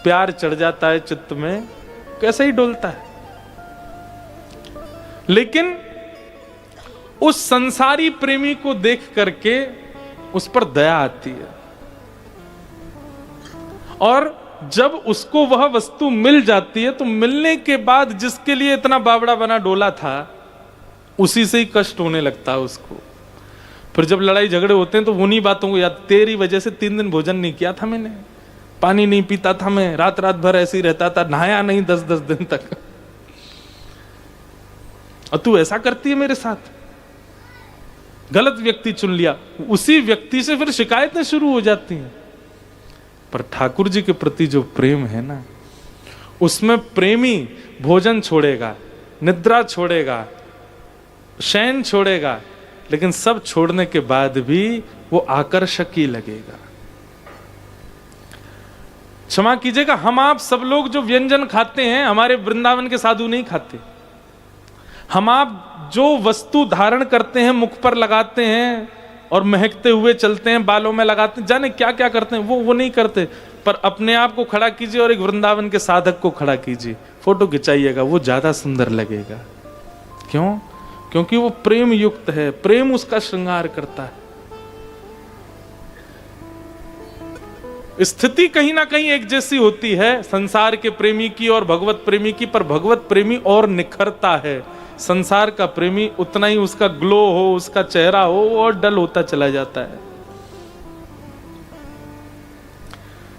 प्यार चढ़ जाता है चित्त में, कैसे ही डोलता है। लेकिन उस संसारी प्रेमी को देख करके उस पर दया आती है, और जब उसको वह वस्तु मिल जाती है तो मिलने के बाद जिसके लिए इतना बावड़ा बना डोला था, उसी से ही कष्ट होने लगता है उसको। फिर जब लड़ाई झगड़े होते हैं तो उन्हीं बातों को याद, तेरी वजह से 3 दिन भोजन नहीं किया था मैंने, पानी नहीं पीता था मैं, रात रात भर ऐसे ही रहता था, नहाया नहीं 10-10 दिन तक, और तू ऐसा करती है मेरे साथ। गलत व्यक्ति चुन लिया, उसी व्यक्ति से फिर शिकायतें शुरू हो जाती हैं। पर ठाकुर जी के प्रति जो प्रेम है ना, उसमें प्रेमी भोजन छोड़ेगा, निद्रा छोड़ेगा, शयन छोड़ेगा, लेकिन सब छोड़ने के बाद भी वो आकर्षक ही लगेगा। क्षमा कीजिएगा, हम आप सब लोग जो व्यंजन खाते हैं, हमारे वृंदावन के साधु नहीं खाते। हम आप जो वस्तु धारण करते हैं, मुख पर लगाते हैं और महकते हुए चलते हैं, बालों में लगाते हैं, जाने क्या क्या करते हैं, वो नहीं करते। पर अपने आप को खड़ा कीजिए और एक वृंदावन के साधक को खड़ा कीजिए, फोटो खिंचाइएगा, वो ज्यादा सुंदर लगेगा। क्यों? क्योंकि वो प्रेम युक्त है, प्रेम उसका श्रृंगार करता है। स्थिति कहीं ना कहीं एक जैसी होती है संसार के प्रेमी की और भगवत प्रेमी की, पर भगवत प्रेमी और निखरता है। संसार का प्रेमी उतना ही उसका ग्लो हो, उसका चेहरा हो, और डल होता चला जाता है।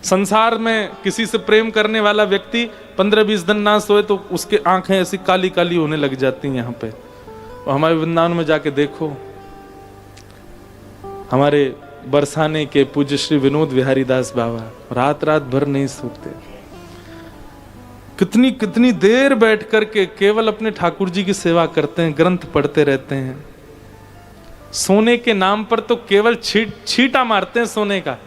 संसार में किसी से प्रेम करने वाला व्यक्ति 15-20 दिन ना सोए तो उसके आंखें ऐसी काली काली होने लग जाती हैं यहाँ पे। और हमारे वृंदावन में जाके देखो, हमारे बरसाने के पूज्य श्री विनोद विहारी दास बाबा रात रात भर नहीं सोते, कितनी कितनी देर बैठ करके केवल अपने ठाकुर जी की सेवा करते हैं, ग्रंथ पढ़ते रहते हैं। सोने के नाम पर तो केवल छींटा मारते हैं सोने का।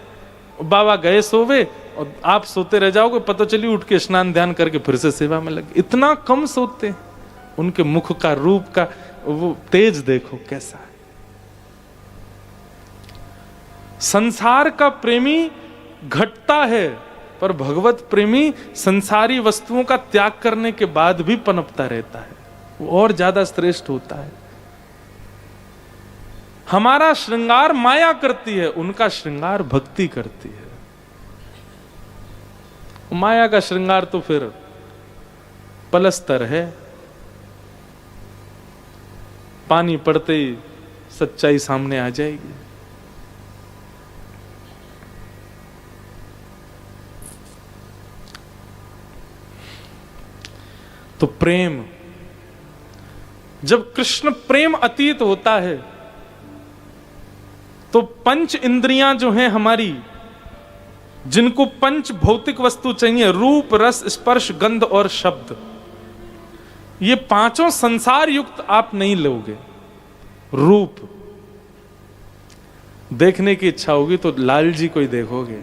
बाबा गए सोवे और आप सोते रह जाओगे, पता चली उठ के स्नान ध्यान करके फिर से सेवा में लगे। इतना कम सोते हैं। उनके मुख का, रूप का वो तेज देखो कैसा है। संसार का प्रेमी घटता है, पर भगवत प्रेमी संसारी वस्तुओं का त्याग करने के बाद भी पनपता रहता है, वो और ज्यादा श्रेष्ठ होता है। हमारा श्रृंगार माया करती है, उनका श्रृंगार भक्ति करती है। माया का श्रृंगार तो फिर पलस्तर है, पानी पड़ते ही सच्चाई सामने आ जाएगी। तो प्रेम, जब कृष्ण प्रेम अतीत होता है तो पंच इंद्रियां जो हैं हमारी, जिनको पंच भौतिक वस्तु चाहिए, रूप, रस, स्पर्श, गंध और शब्द, ये पांचों संसार युक्त आप नहीं लोगे। रूप देखने की इच्छा होगी तो लाल जी को ही देखोगे।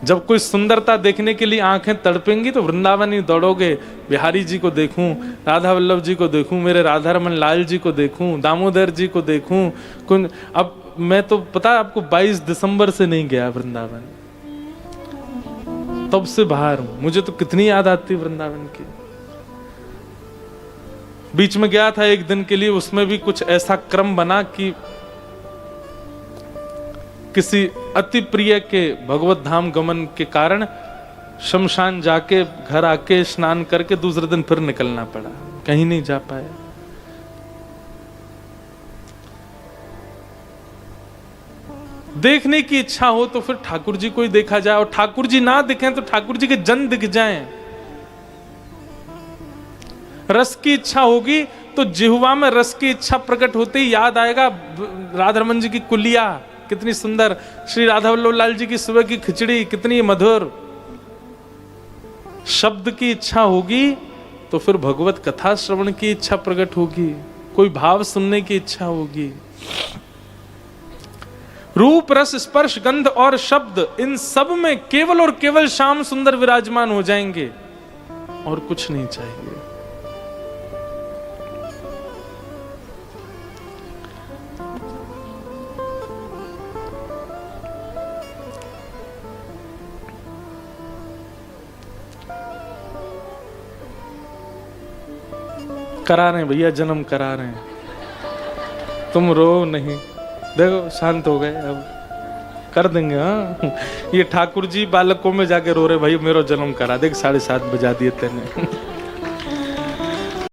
जब कोई सुंदरता देखने के लिए आंखें तड़पेंगी तो वृंदावन ही दौड़ोगे, बिहारी जी को देखूं, राधा वल्लभ जी को देखूं, मेरे राधा रमन लाल जी को देखूं, दामोदर जी को देखूं। अब मैं तो पता है आपको 22 दिसंबर से नहीं गया वृंदावन, तब से बाहर हूं। मुझे तो कितनी याद आती वृंदावन की। बीच में गया था एक दिन के लिए, उसमें भी कुछ ऐसा क्रम बना कि किसी अति प्रिय के भगवत धाम गमन के कारण शमशान जाके घर आके स्नान करके दूसरे दिन फिर निकलना पड़ा, कहीं नहीं जा पाए। देखने की इच्छा हो तो फिर ठाकुर जी को ही देखा जाए, और ठाकुर जी ना दिखें तो ठाकुर जी के जन दिख जाएं। रस की इच्छा होगी तो जिह्वा में रस की इच्छा प्रकट होते ही याद आएगा राधा रमन जी की कुलिया कितनी सुंदर, श्री राधा वल्लभ लाल जी की सुबह की खिचड़ी कितनी मधुर। शब्द की इच्छा होगी तो फिर भगवत कथा श्रवण की इच्छा प्रकट होगी, कोई भाव सुनने की इच्छा होगी। रूप, रस, स्पर्श, गंध और शब्द, इन सब में केवल और केवल श्याम सुंदर विराजमान हो जाएंगे और कुछ नहीं चाहिए। करा रहे हैं भैया, जन्म करा रहे हैं, तुम रो नहीं। देखो शांत हो गए, अब कर देंगे। हाँ, ये ठाकुर जी बालकों में जाके रो रहे, भाई मेरा जन्म करा, देख 7:30 बजा दिए तेने।